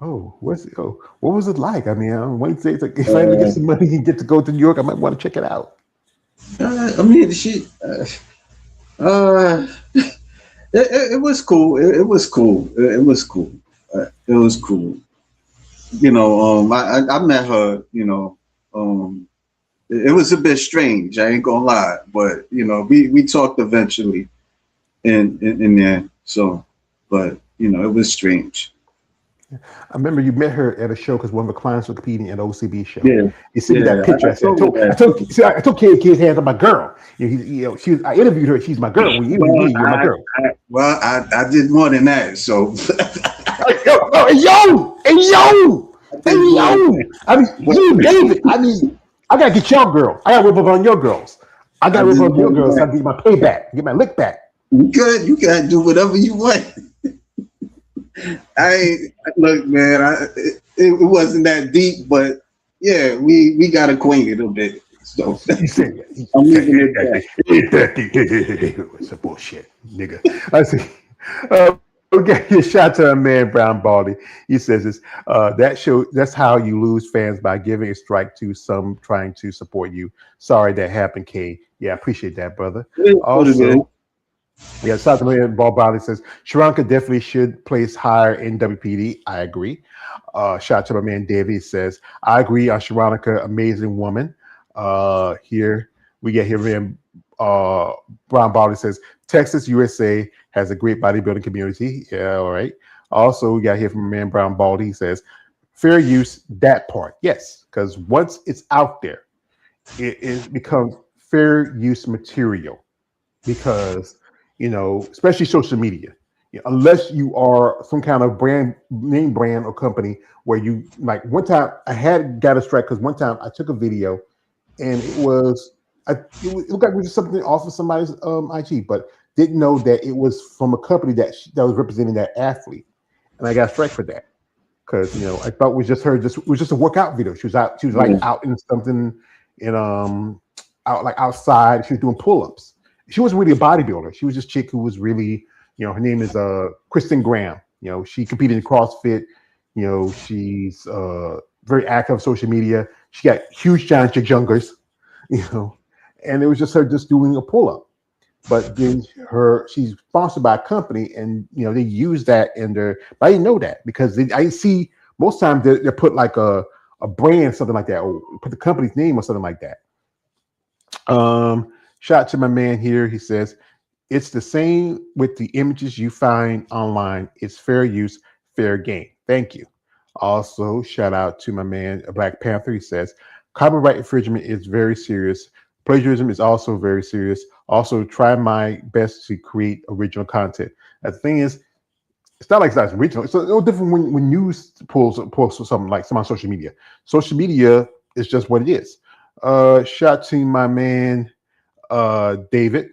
Oh, what was it like? I mean, Wednesday, if I ever get Uh, some money and get to go to New York, I might want to check it out. I mean, uh, it was cool. It was cool. It was cool. It was cool. I met her. It was a bit strange. I ain't gonna lie, but we talked eventually in there. So, but it was strange. I remember you met her at a show because one of the clients was competing at OCB show. Yeah, You sent me that yeah. picture. I told her that. I told Kid's hands on my girl. I interviewed her. She's my girl. When you interviewed me, you're my girl. I did more than that. So, Hey, yo! I mean, you, David. I mean, I gotta get your girl. I gotta rip up on your girls. I gotta rip up on your girls so I can get my payback, get my lick back. You good? You gotta do whatever you want. Look, man. It wasn't that deep, but yeah, we got acquainted a bit. So You said I'm leaving it there. it's a bullshit, nigga. I see. Okay, a shot to a man, Brown Baldy. He says this. That's how you lose fans by giving a strike to some trying to support you. Sorry that happened, K. Yeah, I appreciate that, brother. Also, yeah, South American Ball Body says Sharonka definitely should place higher in WPD. I agree. Shout out to my man Davey says, I agree on Sharonka, amazing woman. Here we get here man Brown Body says Texas, USA has a great bodybuilding community. Yeah, all right. Also, we got here from my man Brown Baldy. He says, fair use, that part. Yes, because once it's out there, it becomes fair use material because especially social media. Unless you are some kind of name brand or company where you like one time I had got a strike because one time I took a video and it looked like it was something off of somebody's IG, but didn't know that it was from a company that was representing that athlete, and I got a strike for that because I thought it was just her. It was just a workout video. She was out. She was like out in something out like outside. She was doing pull-ups. She wasn't really a bodybuilder. She was just a chick who was really, her name is Kristen Graham. She competed in CrossFit. She's very active on social media. She got huge giant jungers, and it was just her just doing a pull-up. But then she's sponsored by a company, and they use that in their. But I didn't know that because I see most times they put like a brand, something like that, or put the company's name or something like that. Shout out to my man here. He says, it's the same with the images you find online. It's fair use, fair game. Thank you. Also, shout out to my man, Black Panther. He says, copyright infringement is very serious. Plagiarism is also very serious. Also, try my best to create original content. The thing is, it's not like it's not original. It's no different when news pulls something like some on social media. Social media is just what it is. Shout out to my man, David.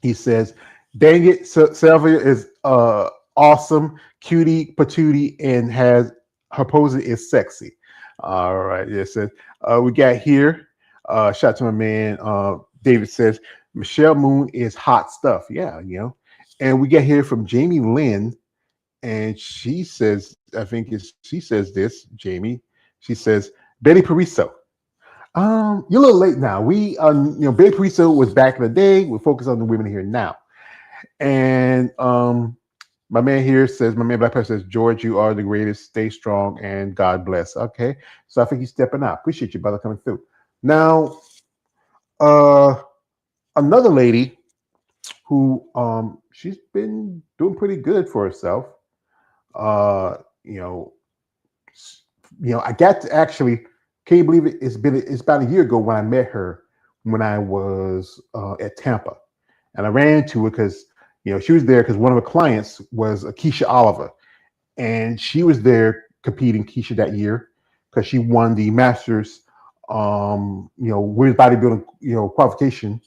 He says, dang it, Sylvia is awesome, cutie patootie, and has her posing is sexy. All right, yes. We got here. Shout out to my man. David says, Michelle Moon is hot stuff. Yeah, And we get here from Jamie Lynn, and she says, she says this, Jamie. She says, Betty Pariso. You're a little late now. We, Betty Pariso was back in the day. We're focused on the women here now. And my man here says, my man Black Panther says, George, you are the greatest. Stay strong and God bless. Okay. So I think he's stepping out. Appreciate you, brother, coming through. Now, another lady who she's been doing pretty good for herself. I got to actually, can you believe it? It's about a year ago when I met her when I was at Tampa, and I ran into her because she was there because one of her clients was Keisha Oliver, and she was there competing Keisha that year because she won the Masters, women's bodybuilding, qualification.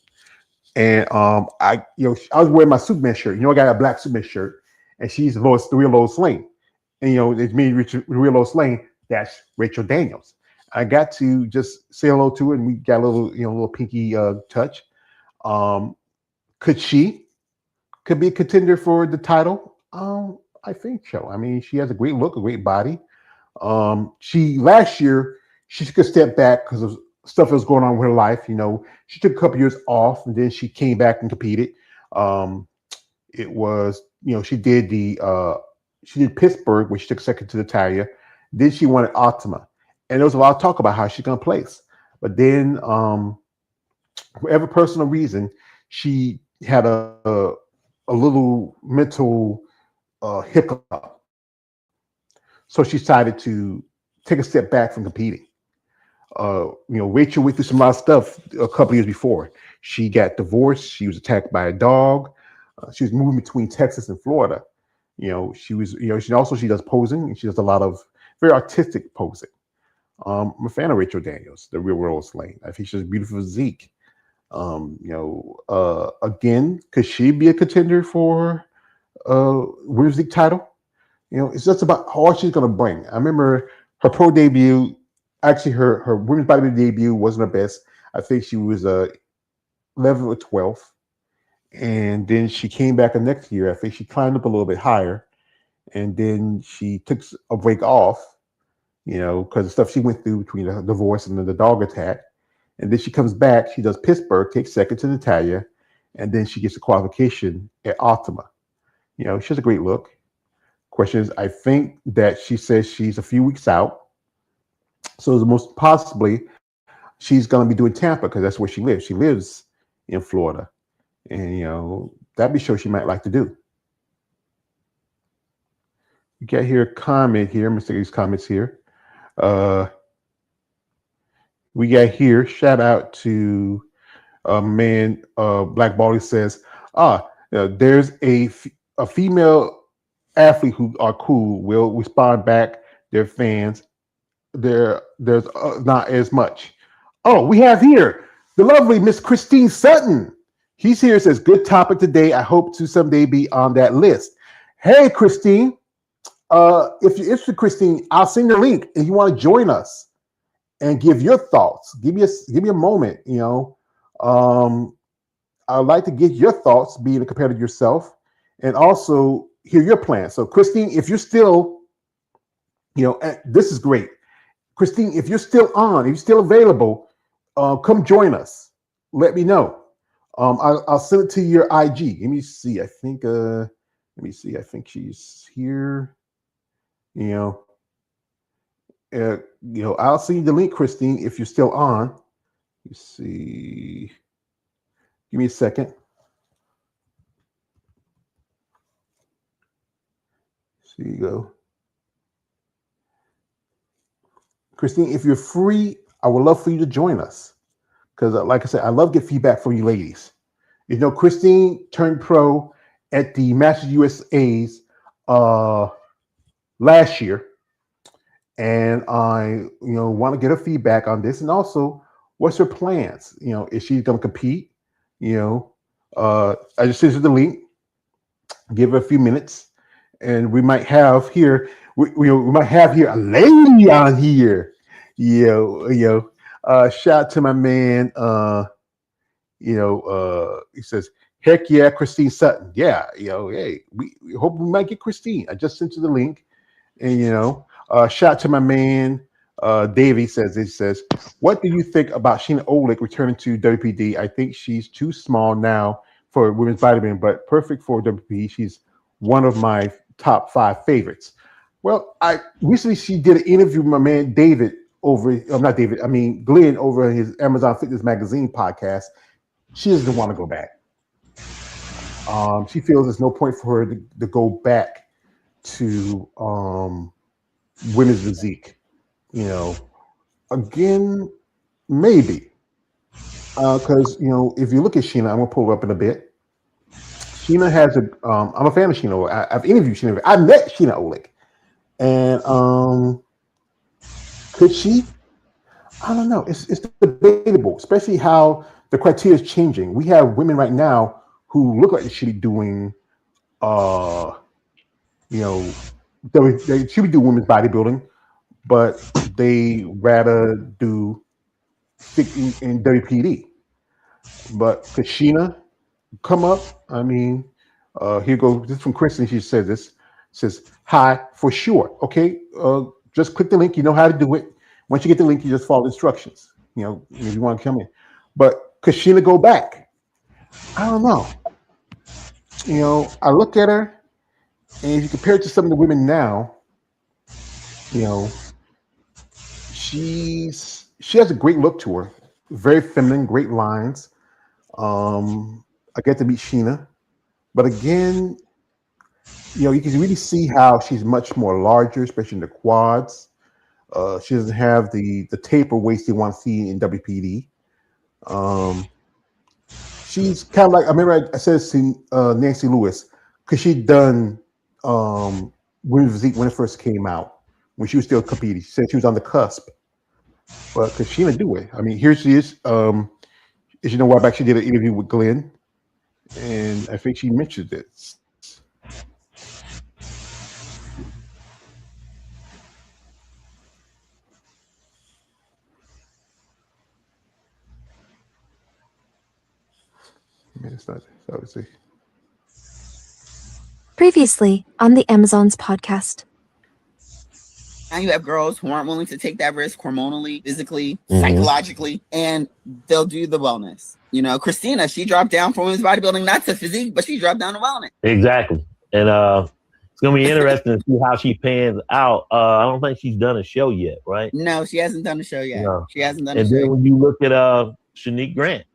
And I was wearing my Superman shirt. I got a black Superman shirt, and she's the real Lois Lane. And it's me, Richard, the real Lois Lane. That's Rachel Daniels. I got to just say hello to her, and we got a little pinky touch. Um, could she be a contender for the title? I think so. I mean, she has a great look, a great body. She last year she took a step back because of stuff that was going on with her life. She took a couple years off, and then she came back and competed. It was she did Pittsburgh, where she took second to Natalia. Then she won at Ultima, and there was a lot of talk about how she's gonna place. But then, for whatever personal reason, she had a little mental hiccup. So she decided to take a step back from competing. Rachel went through some lot of stuff a couple years before. She got divorced. She was attacked by a dog. She was moving between Texas and Florida. She does posing, and she does a lot of very artistic posing. I'm a fan of Rachel Daniels, the real Lois Lane. I think she has a beautiful physique. Again, could she be a contender for women's league title? It's just about how she's going to bring. I remember her pro debut. Actually, her women's bodybuilding debut wasn't her best. I think she was 11th or 12th, and then she came back the next year. I think she climbed up a little bit higher, and then she took a break off. Because the stuff she went through between the divorce and the dog attack, and then she comes back. She does Pittsburgh, takes second to Natalia, and then she gets a qualification at Ultima. She has a great look. Question is, I think that she says she's a few weeks out. So the most possibly she's going to be doing Tampa because that's where she lives. She lives in Florida. And, that'd be sure she might like to do. You got here a comment here. I'm going to take these comments here. We got here, shout out to man, Black Baldy says, there's a female athlete who are cool, will respond back their fans. There's not as much. Oh, we have here the lovely Miss Christine Sutton. He's here, says, good topic today. I hope to someday be on that list. Hey, Christine. If you're interested, Christine, I'll send you a link if you want to join us and give your thoughts. Give me a moment. I'd like to get your thoughts, being a competitor yourself, and also hear your plans. So, Christine, if you're still, this is great. Christine, if you're still on, if you're still available, come join us. Let me know. I'll send it to your IG. Let me see. I think. Let me see. I think she's here. I'll send you the link, Christine, if you're still on. You see. Give me a second. There you go. Christine, if you're free, I would love for you to join us. Because like I said, I love to get feedback from you ladies. Christine turned pro at the Masters USA's last year. And I, want to get her feedback on this. And also, what's her plans? Is she going to compete? I just sent her the link. Give her a few minutes. And we might have here, we might have here a lady on here. Shout out to my man. He says, heck yeah, Christine Sutton. Yeah, hey, we hope we might get Christine. I just sent you the link. And shout out to my man Davey says, what do you think about Sheena Olick returning to WPD? I think she's too small now for women's vitamin, but perfect for WPD. She's one of my top 5 favorites. Well, recently she did an interview with my man David Glenn over his Amazon Fitness Magazine podcast. She doesn't want to go back. She feels there's no point for her to go back to women's physique. Again, maybe. Because if you look at Sheena, I'm gonna pull her up in a bit. Sheena has a. I'm a fan of Sheena. I've interviewed Sheena. I met Sheena Oleg, and could she? I don't know. It's debatable, especially how the criteria is changing. We have women right now who look like they should be doing, you know, they should be doing women's bodybuilding, but they rather do stick in WPD. But Kashina come up. I mean, here goes this from Kristen. She says this. Says hi for sure. Okay, just click the link. You know how to do it. Once you get the link, you just follow the instructions. If you want to come in. But Kashina go back. I don't know. I look at her, and if you compare it to some of the women now, you know, she has a great look to her. Very feminine, great lines. I get to meet Sheena, but again, you can really see how she's much more larger, especially in the quads. She doesn't have the taper waist you want to see in WPD. She's kind of like I remember I said to Nancy Lewis because she'd done women's physique when it first came out when she was still competing. She said she was on the cusp, but because Sheena do it. I mean, here she is. As you know, a while back she did an interview with Glenn, and I think she mentioned this. It's not obviously. Previously on the Amazons podcast. Now you have girls who aren't willing to take that risk hormonally, physically, psychologically, and they'll do the wellness. Christina, she dropped down from women's bodybuilding, not to physique, but she dropped down to wellness. Exactly. And it's going to be interesting to see how she pans out. I don't think she's done a show yet, right? No, she hasn't done a show yet. No. She hasn't done and a show. And then when you look at Shanique Grant,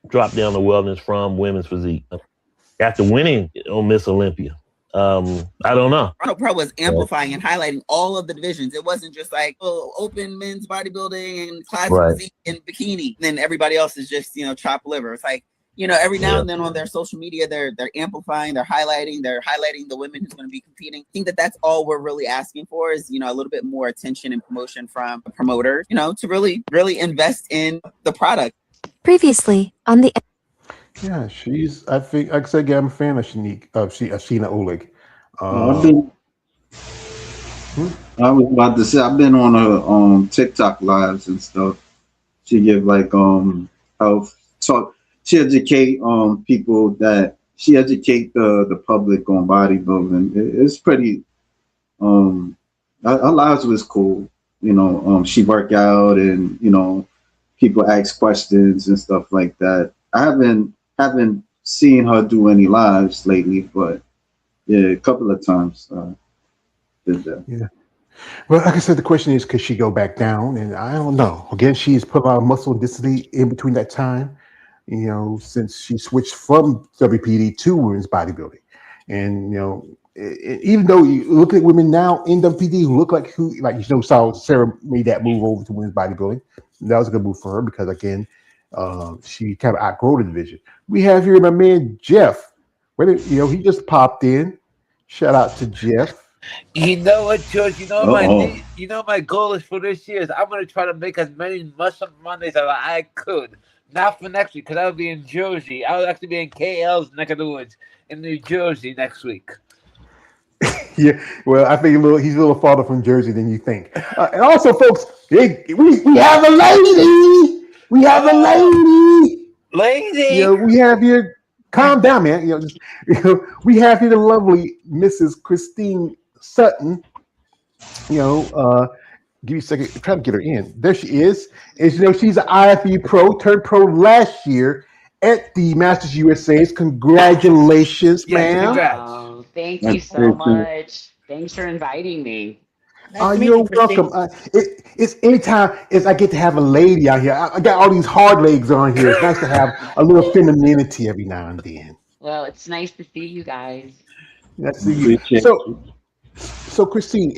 dropped down to wellness from women's physique after winning on Miss Olympia. I don't know. Arnold Pro was amplifying and highlighting all of the divisions. It wasn't just like open men's bodybuilding and classic physique and bikini. And then everybody else is just chopped liver. It's like every now and then on their social media they're amplifying, they're highlighting the women who's going to be competing. I think that's all we're really asking for is a little bit more attention and promotion from promoters. To really invest in the product. Previously on the. Yeah, I think, like I said again, I'm a fan of Sheena Oleg. I was about to say, I've been on her TikTok lives and stuff. She give health talk. She educate people she educate the public on bodybuilding. It's pretty. Her lives was cool. She work out and people ask questions and stuff like that. I haven't seen her do any lives lately, but yeah, a couple of times did that. Yeah. Well, like I said, the question is, could she go back down? And I don't know. Again, she's put a lot of muscle density in between that time, since she switched from WPD to women's bodybuilding. And, even though you look at women now in WPD who look like saw Sarah made that move over to women's bodybuilding. That was a good move for her because, again, she kind of outgrew the division. We have here my man Jeff. He just popped in. Shout out to Jeff. You know what, George? My goal is for this year is I'm going to try to make as many muscle Mondays as I could. Not for next week because I'll be in Jersey. I'll actually be in KL's neck of the woods in New Jersey next week. Yeah, well, I think he's a little farther from Jersey than you think. And also, folks, we have a lady. We have a lady. We have here. Calm down, man. We have here the lovely Mrs. Christine Sutton. Give me a second. I'm trying to get her in. There she is. And she's an IFE pro, turned pro last year at the Masters USA's. Congratulations, ma'am. Oh, thank you so much. Thanks for inviting me. You're welcome. It's anytime I get to have a lady out here. I got all these hard legs on here. It's nice to have a little femininity every now and then. Well, it's nice to see you guys. Nice to see you. So Christine,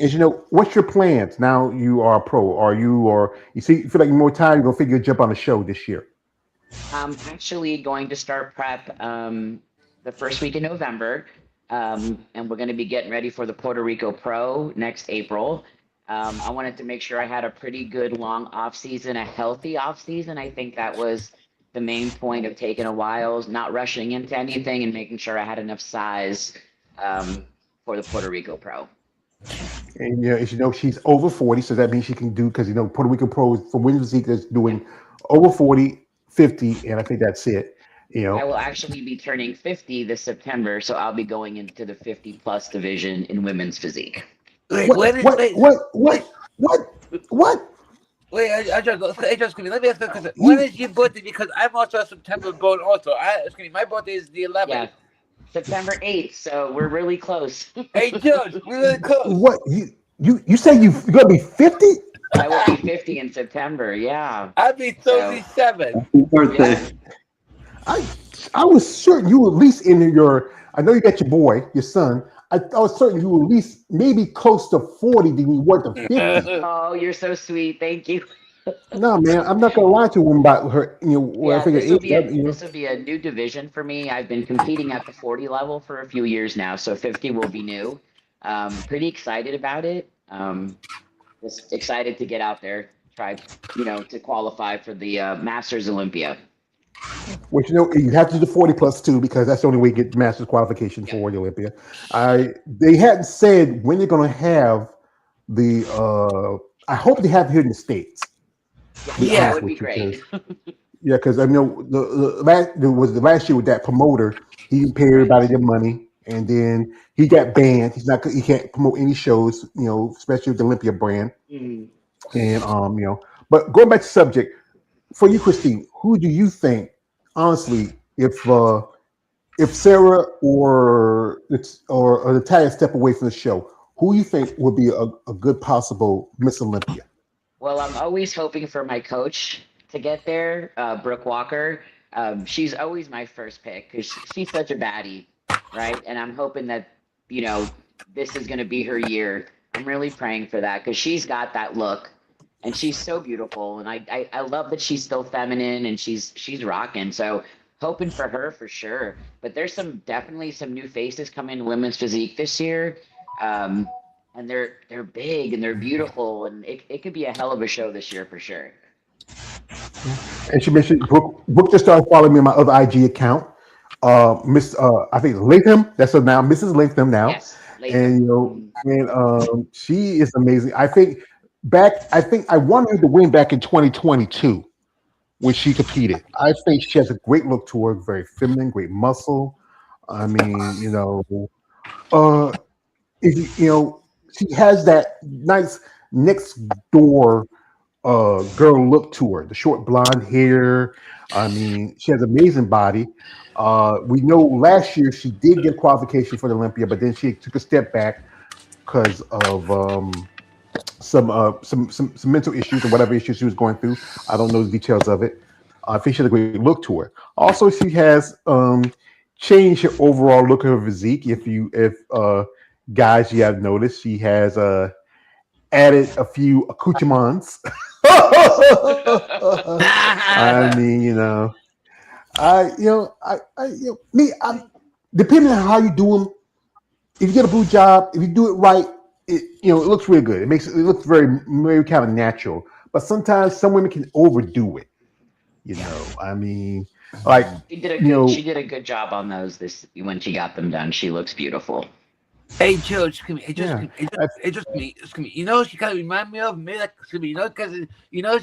what's your plans now? You are a pro. You feel like you're more time? You're gonna figure jump on a show this year? I'm actually going to start prep the first week in November, and we're going to be getting ready for the Puerto Rico Pro next April. I wanted to make sure I had a pretty good long off season, a healthy off season. I think that was the main point of taking a while, not rushing into anything and making sure I had enough size for the Puerto Rico Pro. And as you know, she's over 40, so that means she can do, because Puerto Rican pros for women's physique is doing over 40, 50, and I think that's it. I will actually be turning 50 this September, so I'll be going into the 50 plus division in women's physique. Wait, What? Wait, I just let me ask you a question. When is your birthday? Because I'm also a September born also. My birthday is the 11th. Yeah, September 8th, so we're really close. Hey, George, we're really close. What? You say you're gonna be 50? I will be 50 in September, yeah. I'll be 37. Happy birthday. I was certain you were at least in your. I know you got your boy, your son. I was certain you were at least maybe close to 40 than you were to 50. Oh, you're so sweet. Thank you. No, man, I'm not gonna lie to you about her. Yeah, I figure this will be a new division for me. I've been competing at the 40 level for a few years now, so 50 will be new. Pretty excited about it. Just excited to get out there, try, to qualify for the Masters Olympia. Which you have to do the 40 plus two, because that's the only way you get the Masters qualification for the Olympia. They hadn't said when they're gonna have the. I hope they have it here in the States. Yeah, that would be great. Yeah, because I know there was the last year with that promoter. He didn't pay everybody their money, and then he got banned. He can't promote any shows, especially with the Olympia brand. Mm. And but going back to subject, for you, Christine, who do you think, honestly, if Sarah or Natalia step away from the show, who you think would be a good possible Miss Olympia? Well, I'm always hoping for my coach to get there, Brooke Walker. She's always my first pick because she's such a baddie, right? And I'm hoping that, this is going to be her year. I'm really praying for that because she's got that look and she's so beautiful. And I love that she's still feminine and she's rocking. So hoping for her for sure. But there's definitely some new faces coming in women's physique this year. And they're big and they're beautiful, and it could be a hell of a show this year for sure. And she mentioned Brooke just started following me on my other IG account. Miss I think Latham, that's her now, Mrs. Latham now. Yes, Latham. And she is amazing. I think I wanted her to win back in 2022 when she competed. I think she has a great look to her, very feminine, great muscle. I mean, she has that nice next door girl look to her. The short blonde hair. I mean, she has an amazing body. We know last year she did get qualification for the Olympia, but then she took a step back because of some mental issues or whatever issues she was going through. I don't know the details of it. I think she has a great look to her. Also, she has changed her overall look of her physique. If guys, you have noticed she has added a few accoutrements. I mean, I'm depending on how you do them. If you get a blue job, if you do it right, it looks really good. It looks very, very kind of natural. But sometimes some women can overdo it. I mean, like she did a good job on those when she got them done. She looks beautiful. Hey, George, come here. She kind of remind me of me, because she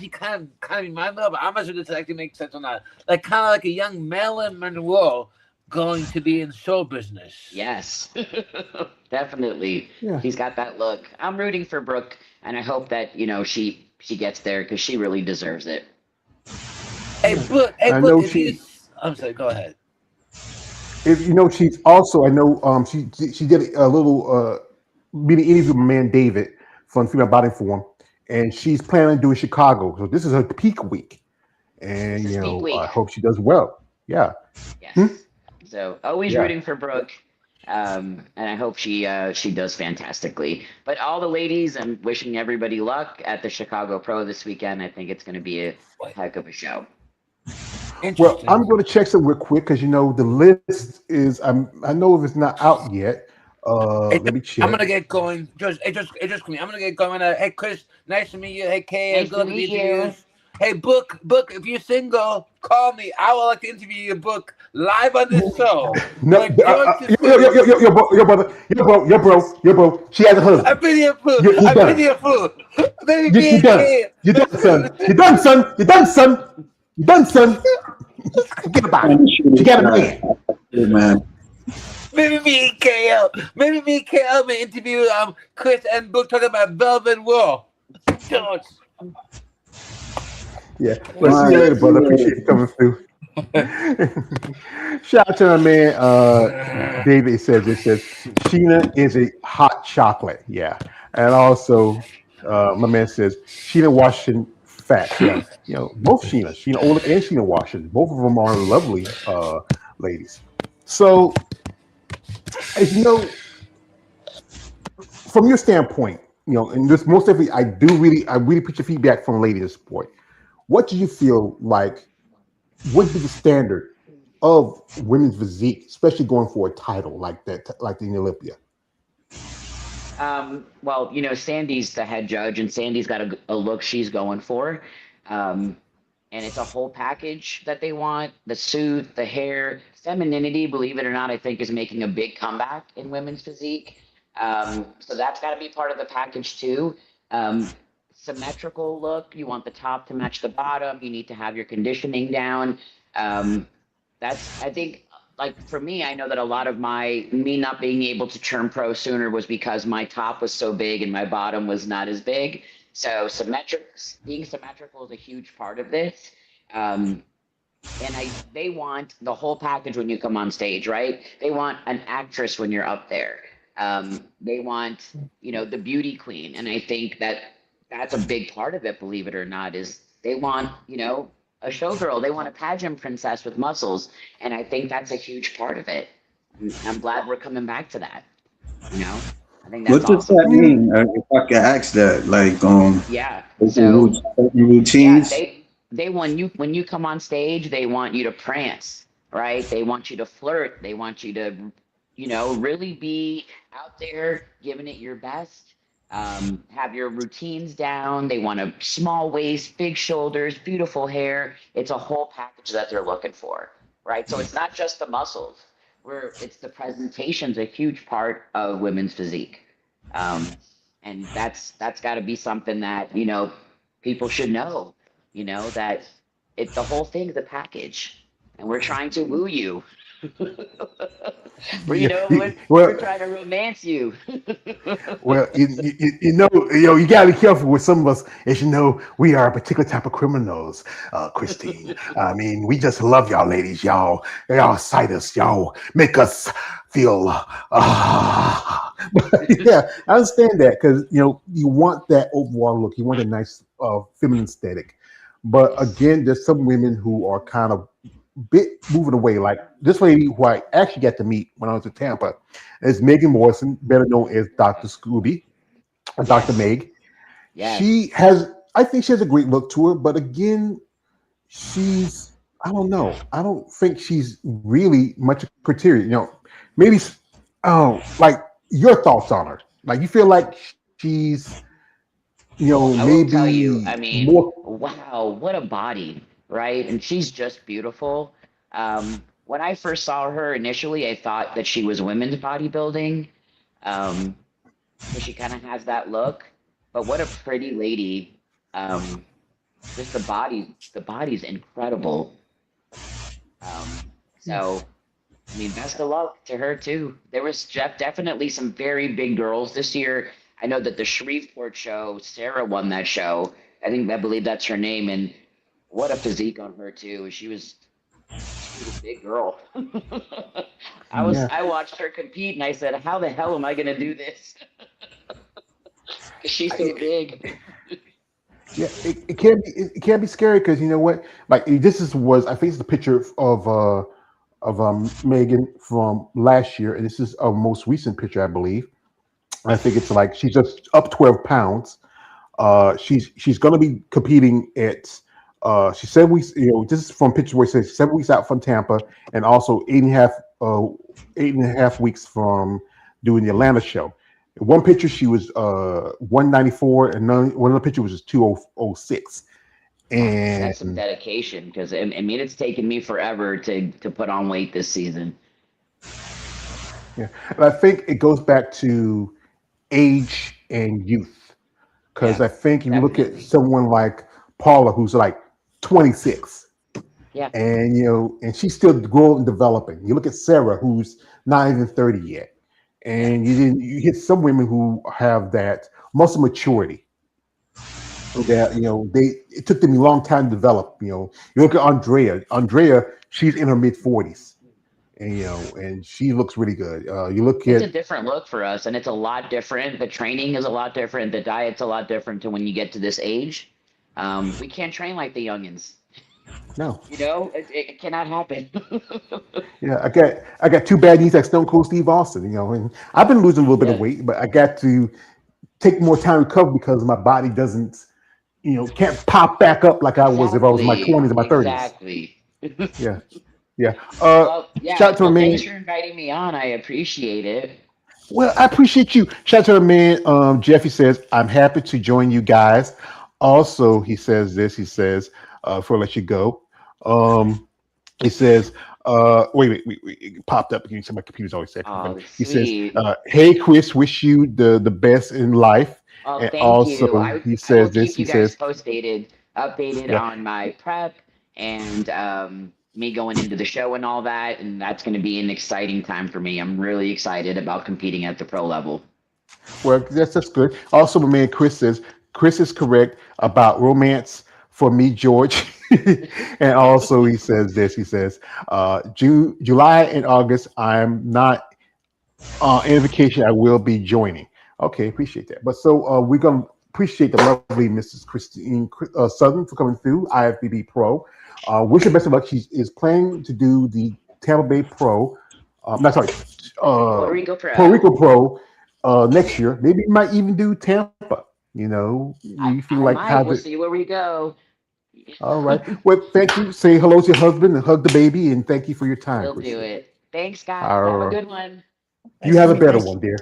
kind of remind me of. I'm not sure this actually makes sense or not. Like kind of like a young Marilyn Monroe going to be in show business. Yes, definitely. Yeah. She's got that look. I'm rooting for Brooke, and I hope that she gets there because she really deserves it. Hey, Brooke. I'm sorry. Go ahead. She's also, she did a little meeting interview with my man David from Female Body Forum, and she's planning on doing Chicago. So this is her peak week, and I hope she does well. Yeah. Yes. So always rooting for Brooke, and I hope she does fantastically. But all the ladies, I'm wishing everybody luck at the Chicago Pro this weekend. I think it's going to be a heck of a show. Well, Interesting. I'm going to check some real quick because the list is. I know if it's not out yet. Hey, Let me I'm check. gonna get going. Just come here. I'm gonna get going. Hey, Chris, nice to meet you. Hey, Kay, Nice good to luck with the meet you. interviews. Hey, Book, if you're single, call me. I would like to interview your book live on this show. No, But George is your brother, your bro. She has a husband. I've been here, fool. You're I've been done. here, fool. Baby, You're me and done. Kay. You're done, son. You're done, son. You're done, son. You're done, son. Forget about it. She got a man. Man. Maybe me and KL. Maybe me and KL may interview Chris and Book talking about Velvet Wall. George. Yeah. Let's see you later, brother. Appreciate you coming through. Shout out to my man David. It says Sheena is a hot chocolate. Yeah. And also my man says Sheena Washington facts. Yeah. Both Sheena Olive and Sheena Washington, both of them are lovely ladies. So as you know, from your standpoint, and this most definitely I really put your feedback from a lady in sport. What do you feel like would be the standard of women's physique, especially going for a title like that, like the Olympia? Well, Sandy's the head judge, and Sandy's got a look she's going for. Um, and it's a whole package that they want: the suit, the hair, femininity. Believe it or not, I think is making a big comeback in women's physique. So that's got to be part of the package too. Um, Symmetrical look. You want the top to match the bottom. You need to have your conditioning down. Um, I think, like for me, I know that a lot of me not being able to turn pro sooner was because my top was so big and my bottom was not as big. So being symmetrical is a huge part of this. Um, and they want the whole package when you come on stage, right? They want an actress when you're up there. They want, the beauty queen, and I think that's a big part of it. Believe it or not, is they want, a showgirl. They want a pageant princess with muscles, and I think that's a huge part of it. I'm glad we're coming back to that. I think that's What does awesome. that mean? If I can ask that, like, Yeah. certain So yeah, routines. they when you come on stage, they want you to prance, right? They want you to flirt. They want you to, really be out there giving it your best. Have your routines down. They want a small waist, big shoulders, beautiful hair. It's a whole package that they're looking for, right? So it's not just the muscles. It's the presentation's a huge part of women's physique. Um, and that's got to be something that people should know, that the whole thing's a package, and we're trying to woo you. we're, you Yeah. know we're, Well, we're trying to romance you. well, you gotta be careful with some of us. As you know, we are a particular type of criminals, Christine. I mean, we just love y'all, ladies. Y'all excite us. Y'all make us feel. Yeah, I understand that because you want that overall look. You want a nice feminine aesthetic. But again, there's some women who are kind of bit moving away. Like this lady who I actually got to meet when I was in Tampa is Megan Morrison, better known as Dr. Scooby or Dr. Yes. Meg. Yes. I think she has a great look to her, but again, I don't know. I don't think she's really much a criteria. Maybe, like your thoughts on her. Like you feel like she's, Well, I will tell you, maybe I mean, more. wow, what a body, right? And she's just beautiful. When I first saw her initially, I thought that she was women's bodybuilding, um, because she kind of has that look. But what a pretty lady. Just the body's incredible. So I mean, best of luck to her too. There was definitely some very big girls this year. I know that the Shreveport show, Sarah won that show. I believe that's her name, and what a physique on her too. She was a big girl. Yeah, I watched her compete, and I said, "How the hell am I going to do this?" 'Cause she's so big. yeah. It can be scary because you know what? Like was I think it's the picture of Megan from last year, and this is a most recent picture, I believe. I think it's like she's just up 12 pounds. She's going to be competing at She's 7 weeks. This is from picture where it says 7 weeks out from Tampa, and also 8.5 weeks from doing the Atlanta show. In one picture she was 194, and one other picture was just 206. And that's some dedication, because I mean it's taken me forever to put on weight this season. yeah, and I think it goes back to age and youth, because I think if you look at someone like Paula, who's like 26, and and she's still growing and developing. You look at Sarah, who's not even 30 yet, and you hit some women who have that muscle maturity. That it took them a long time to develop. You look at Andrea. Andrea, she's in her mid-40s, and she looks really good. You look at It's a different look for us, and it's a lot different. The training is a lot different. The diet's a lot different to when you get to this age. We can't train like the youngins. No. It cannot happen. Yeah, I got two bad knees like Stone Cold Steve Austin. And I've been losing a little bit of weight, but I got to take more time to recover because my body doesn't, can't pop back up like I was if I was in my 20s and my 30s. Exactly. Yeah. Yeah. Well, shout out to my man. Thanks for inviting me on. I appreciate it. Well, I appreciate you. Shout out to our man. Jeffy says, I'm happy to join you guys. Also, he says this. He says, before I let you go, he says, wait, it popped up again. So my computer's always second. Oh, He sweet. says, hey, Chris, wish you the best in life. Oh, And thank also, you. he says I will this. keep you He guys says, updated on my prep and me going into the show and all that. And that's going to be an exciting time for me. I'm really excited about competing at the pro level. well, that's good. Also, my man Chris says, Chris is correct about romance for me, George. And also, he says this. He says, July and August, I'm not in vacation. I will be joining. Okay, appreciate that. But so we're going to appreciate the lovely Mrs. Christine Southern for coming through, IFBB Pro. Wish her best of luck. She is planning to do the Tampa Bay Pro. Puerto Rico Pro next year. Maybe you might even do Tampa. You feel like might. We'll see where we go. All right. Well, thank you. Say hello to your husband and hug the baby, and thank you for your time. We'll do it. Thanks, guys. All Have a right. good one. You have a better one, dear.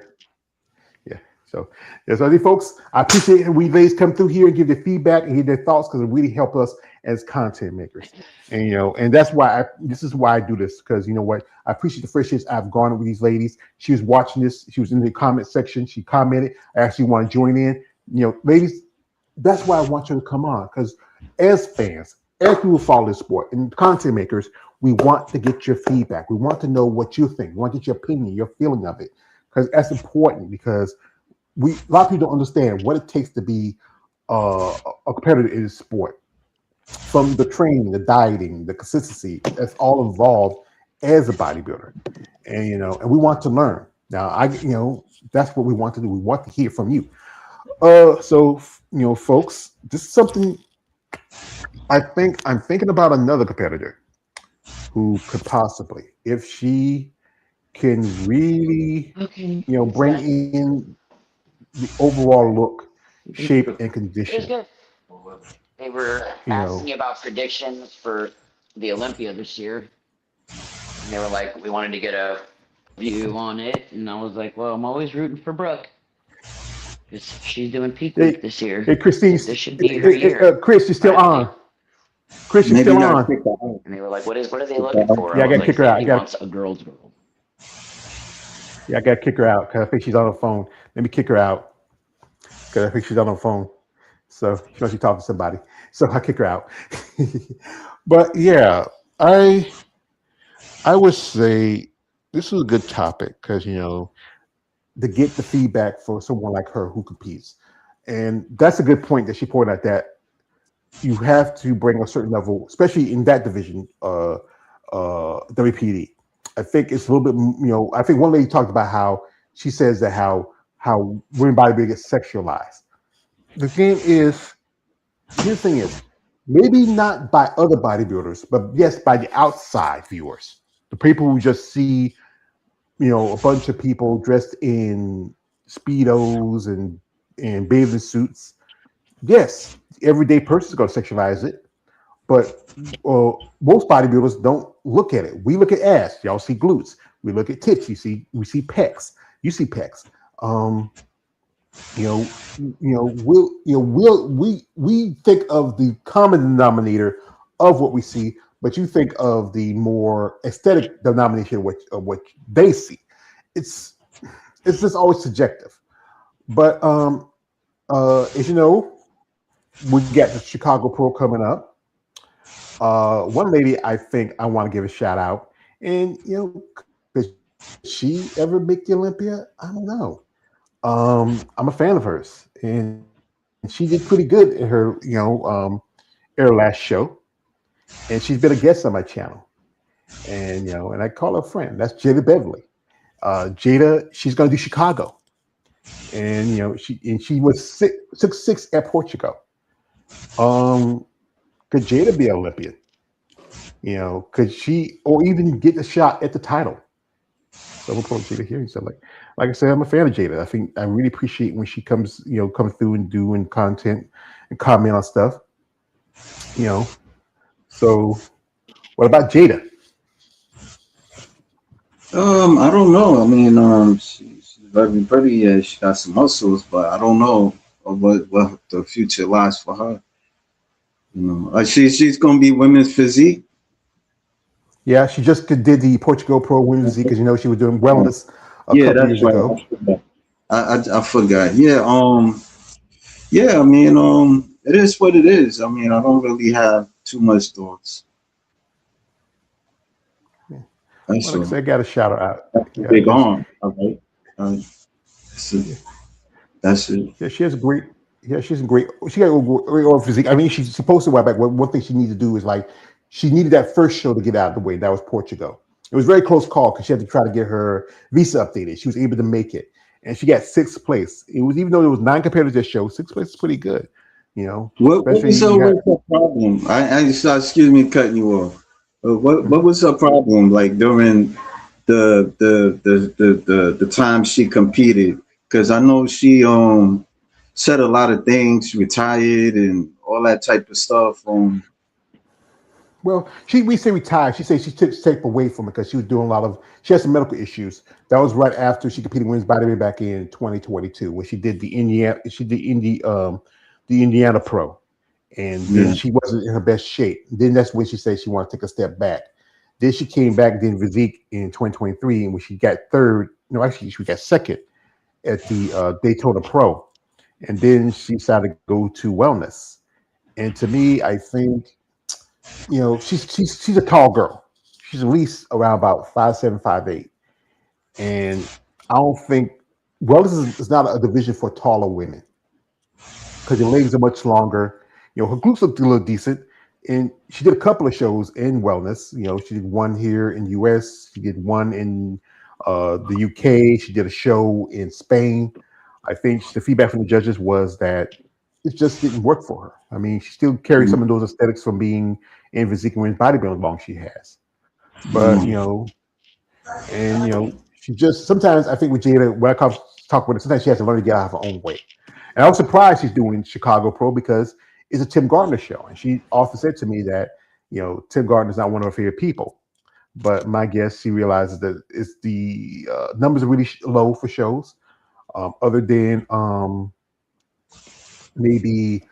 Yeah. So, folks, I appreciate we ladies come through here and give their feedback and give their thoughts because it really helps us as content makers. And and that's why this is why I do this, because you know what, I appreciate the friendships I've gone with these ladies. She was watching this. She was in the comment section. She commented. I actually want to join in. Ladies, that's why I want you to come on, because as fans, as people who follow this sport and content makers, we want to get your feedback. We want to know what you think. We want to get your opinion, your feeling of it, because that's important. Because a lot of people don't understand what it takes to be a competitor in this sport. From the training, the dieting, the consistency, that's all involved as a bodybuilder, and and we want to learn. Now, that's what we want to do. We want to hear from you. So folks, this is something. I'm thinking about another competitor who could possibly, if she can really, bring in the overall look, shape, and condition. It was good. They were asking me about predictions for the Olympia this year. And they were like, we wanted to get a view on it. And I was like, well, I'm always rooting for Brooke. She's doing peak week this year. Hey, Christine. This should be her year. Chris, you're still on. Chris, you're still on. And they were like, what are they looking for? Yeah, I gotta kick her out. He wants a girl's world. Yeah, I gotta kick her out because I think she's on the phone. Let me kick her out because I think she's on the phone. So she must be talking to somebody. So I kick her out. But yeah, I would say this is a good topic because to get the feedback for someone like her who competes, and that's a good point that she pointed out, that you have to bring a certain level, especially in that division, WPD. I think it's a little bit, I think one lady talked about how she says that how women bodybuilding gets sexualized. The thing is, maybe not by other bodybuilders, but yes, by the outside viewers, the people who just see, a bunch of people dressed in Speedos and bathing suits. Yes, everyday person is going to sexualize it. but most bodybuilders don't look at it. We look at ass. Y'all see glutes. We look at tits. We see pecs. You see pecs. We think of the common denominator of what we see, but you think of the more aesthetic denomination of what they see. It's just always subjective. But as you know, we got the Chicago Pro coming up. One lady I think I want to give a shout out, and could she ever make the Olympia? I don't know. I'm a fan of hers, and she did pretty good in her last show, and she's been a guest on my channel, and I call her a friend. That's Jada Beverly. Jada, she's going to do Chicago, and she was 6'6" at Portugal. Could Jada be an Olympian? Could she, or even get a shot at the title? So we'll put Jada here. So like I said, I'm a fan of Jada. I think I really appreciate when she comes through and doing content and comment on stuff. So what about Jada? I don't know. I mean, she's very pretty. She got some muscles, but I don't know what the future lies for her. She's gonna be women's physique. Yeah, she just did the Portugal Pro Women's Physique because she was doing wellness a couple years ago. I forgot. Yeah. I mean, it is what it is. I mean, I don't really have too much thoughts. Like I said, I got to shout her out. Big on. Okay. That's it. Yeah, she has a great. Yeah, she got a great physique. I mean, she's supposed to wear back. One thing she needs to do is she needed that first show to get out of the way. That was Portugal. It was a very close call because she had to try to get her visa updated. She was able to make it, and she got 6th place. It was, even though it was 9 competitors this show, 6th place is pretty good. What was her problem? Excuse me, cutting you off. What was her problem like during the time she competed? Because I know she said a lot of things, retired and all that type of stuff. Well, we say retired. She said she took a step away from it because she was doing she had some medical issues. That was right after she competed in women's bodybuilding back in 2022 when she did the Indiana Pro. And then she wasn't in her best shape. Then that's when she said she wanted to take a step back. Then she came back, did physique in 2023, and when she got she got 2nd at the Daytona Pro. And then she decided to go to wellness. And to me, I think, she's a tall girl. She's at least around about 5'7", 5'8". And I don't think wellness is not a division for taller women because your legs are much longer. Her glutes look a little decent, and she did a couple of shows in wellness. She did one here in the US. She did one in the UK. She did a show in Spain. I think the feedback from the judges was that it just didn't work for her. I mean, she still carries some of those aesthetics from being in physique and bodybuilding as long as she has. But she just sometimes I think with Jada, when I talk with her, sometimes she has to learn to get out of her own way. And I was surprised she's doing Chicago Pro because it's a Tim Gardner show, and she often said to me that Tim Gardner is not one of her favorite people. But my guess, she realizes that it's the numbers are really low for shows, other than maybe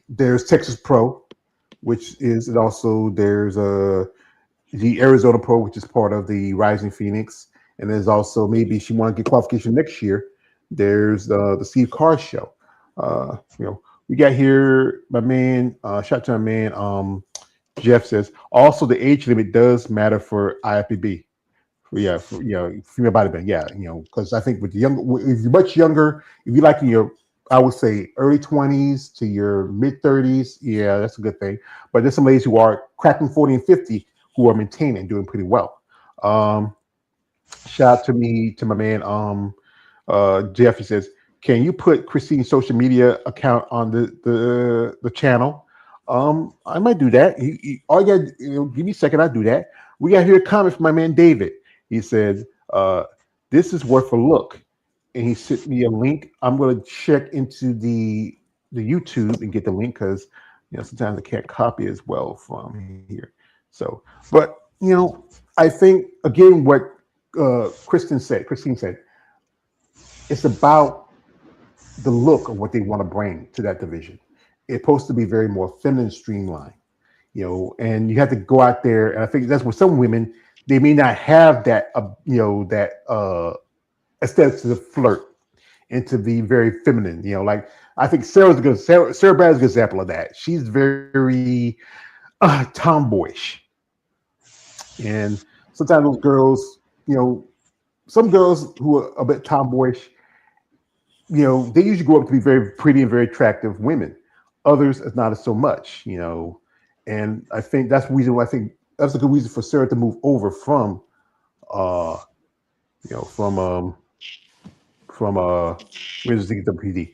there's Texas Pro, which is, and also there's the Arizona Pro, which is part of the Rising Phoenix, and there's also maybe she want to get qualification next year. There's the Steve Carr show. We got here my man, shout to my man, Jeff says also the age limit does matter for IFBB. Female bodybuilding. Because I think with the if you're much younger, if you like in your, I would say early 20s to your mid 30s, that's a good thing. But there's some ladies who are cracking 40 and 50 who are maintaining, doing pretty well. Shout out to my man, Jeff. He says, can you put Christine's social media account on the channel? I might do that. All you got, give me a second, I'll do that. We got here a comment from my man David. He said, this is worth a look. And he sent me a link. I'm going to check into the YouTube and get the link because sometimes I can't copy as well from here. So, but I think again what Christine said, it's about the look of what they want to bring to that division. It's supposed to be very more feminine, streamlined, and you have to go out there. And I think that's where some women they may not have that, that aesthetic to flirt and to be very feminine. Like I think Sarah Brad is a good example of that. She's very tomboyish, and sometimes those girls, some girls who are a bit tomboyish, they usually grow up to be very pretty and very attractive women. Others is not so much, and I think that's the reason why I think that's a good reason for Sarah to move over from, uh, you know, from where's the WPD?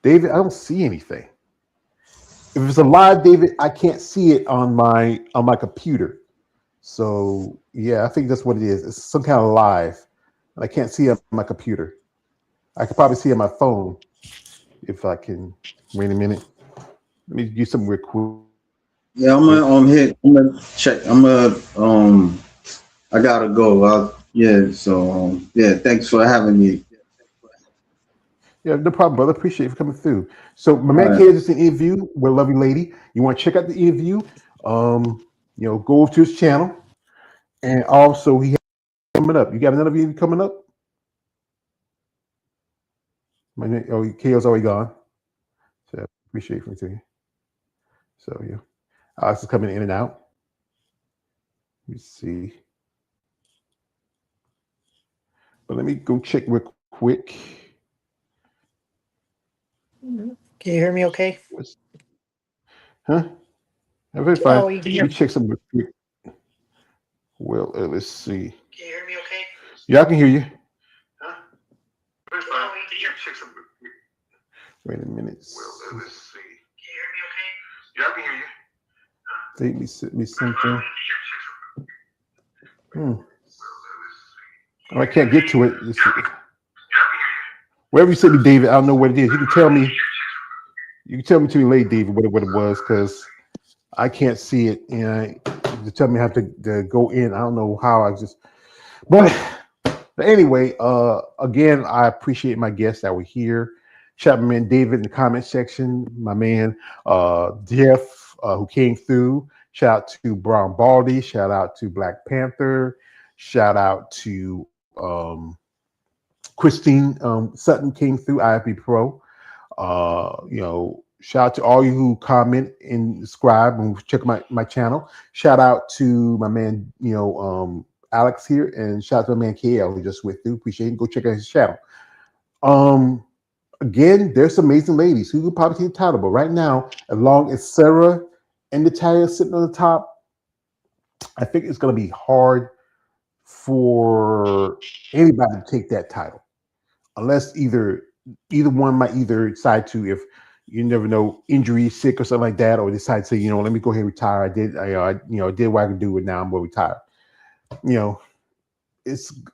David, I don't see anything. If it's a live, David, I can't see it on my computer. So yeah, I think that's what it is. It's some kind of live. I can't see it on my computer. I could probably see it on my phone if I can. Wait a minute. Let me do something real quick. Yeah, I'm gonna hit. I'm gonna check. I gotta go. Yeah. So yeah. Thanks for having me. Yeah, no problem, brother. Appreciate you for coming through. So my All man right. Kid is an interview with a lovely lady. You want to check out the interview? Go over to his channel, and also he has coming up. You got another interview coming up? KO's already gone. So appreciate you too. So yeah, Alex is coming in and out. Let me see. But let me go check real quick. Can you hear me okay? Huh? I'm very fine. Oh, you can Let hear me me. check some real quick. Well, let's see. Can you hear me okay? Yeah, I can hear you. Huh? Very fine. Oh, you can hear me. Check some real quick. Wait a minute. Well, let's see. Can you hear me okay? Yeah, I can hear you. Take me, send me something. Oh, I can't get to it. Wherever you sent me, David, I don't know what it is. You can tell me. You can tell me to me later, David, what it was, because I can't see it. And to tell me how to go in, I don't know how. But anyway, again, I appreciate my guests that were here. Shout out my man David in the comment section. My man Jeff, who came through. Shout out to Brown Baldy. Shout out to Black Panther. Shout out to Christine Sutton came through IFB Pro. Shout out to all you who comment and subscribe and check my channel. Shout out to my man, Alex here, and shout out to my man KL who just went through. Appreciate it. Go check out his channel. Again, there's some amazing ladies who could probably take the title, but right now, as long as Sarah and Natalia sitting on the top, I think it's going to be hard for anybody to take that title, unless either one might either decide to, if you never know, injury, sick, or something like that, or decide to say, let me go ahead and retire. I did what I can do, and now I'm going to retire.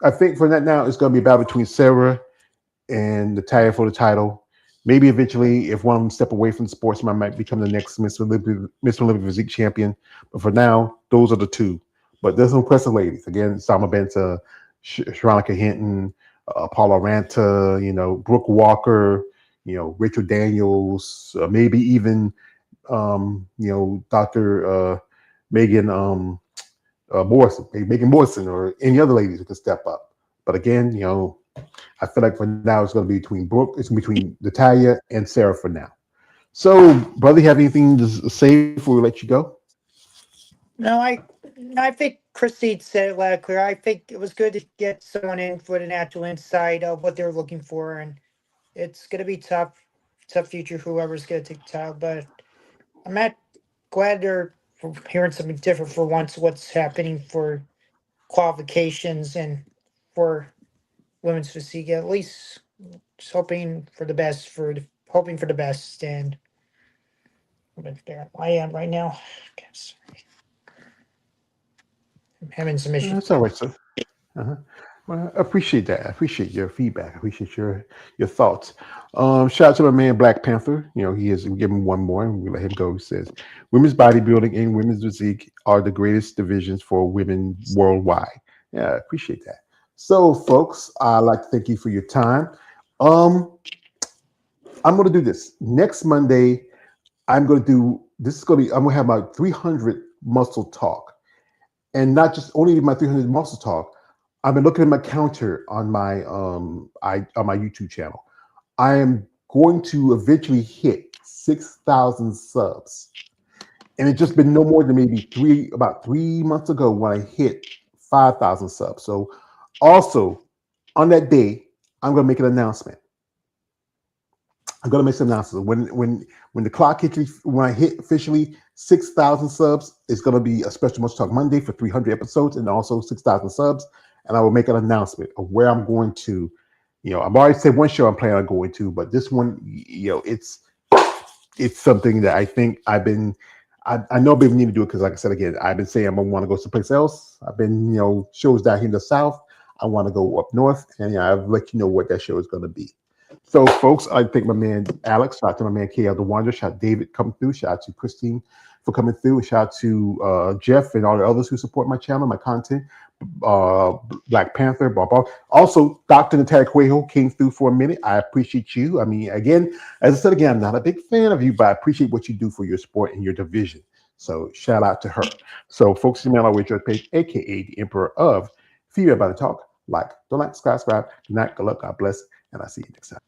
I think for that now, it's going to be a battle between Sarah and Natalia for the title. Maybe eventually, if one of them step away from the sports, I might become the next Mr. Olympic Physique champion. But for now, those are the two. But there's some impressive ladies. Again, Sama Benta, Sharonica Hinton, Paula Ranta, Brooke Walker, Rachel Daniels, maybe even, Dr. Megan Morrison, maybe Megan Morrison, or any other ladies who can step up. But again, I feel like for now it's going to be between Brooke, it's between Natalia and Sarah for now. So, brother, you have anything to say before we let you go? No, I think Christine said it loud and clear. I think it was good to get someone in for the natural insight of what they're looking for, and it's going to be tough future whoever's going to take the title. But I'm glad they're hearing something different for once. What's happening for qualifications and for women's physique? At least just hoping for the best and there I am right now. I'm having some issues. That's all right, sir. Uh-huh. Well, I appreciate that. I appreciate your feedback. I appreciate your thoughts. Shout out to my man Black Panther. You know, he has given one more, and we let him go. He says, "Women's bodybuilding and women's physique are the greatest divisions for women worldwide." Yeah, I appreciate that. So, folks, I'd like to thank you for your time. Um, I'm going to do this next Monday. I'm going to do this. Is going to be. I'm going to have my 300 muscle talk, and not just only my 300 muscle talk. I've been looking at my counter on my on my YouTube channel. I am going to eventually hit 6,000 subs, and it's just been no more than maybe about 3 months ago when I hit 5,000 subs. So, also on that day, I'm going to make an announcement. I'm going to make some announcements. When the clock hits, when I hit officially 6,000 subs, it's going to be a special Muscle Talk Monday for 300 episodes and also 6,000 subs. And I will make an announcement of where I'm going to. You know, I've already said one show I'm planning on going to, but this one, you know, it's something that I think I know I've been needing to do it because, like I said again, I've been saying I want to go someplace else. I've been, you know, shows down here in the South. I want to go up north, and I'll let you know what that show is going to be. So, folks, I thank my man Alex. Shout out to my man KL the Wanderer. Shout out to David coming through. Shout out to Christine for coming through. And shout out to Jeff and all the others who support my channel, my content. Black Panther, blah, blah. Also, Dr. Natalia Cuejo came through for a minute. I appreciate you. I mean, again, as I said again, I'm not a big fan of you, but I appreciate what you do for your sport and your division. So shout out to her. So, folks, email our WageRate page, aka the Emperor of Female Body Talk. Like, don't like, subscribe. Good night, good luck, God bless, and I'll see you next time.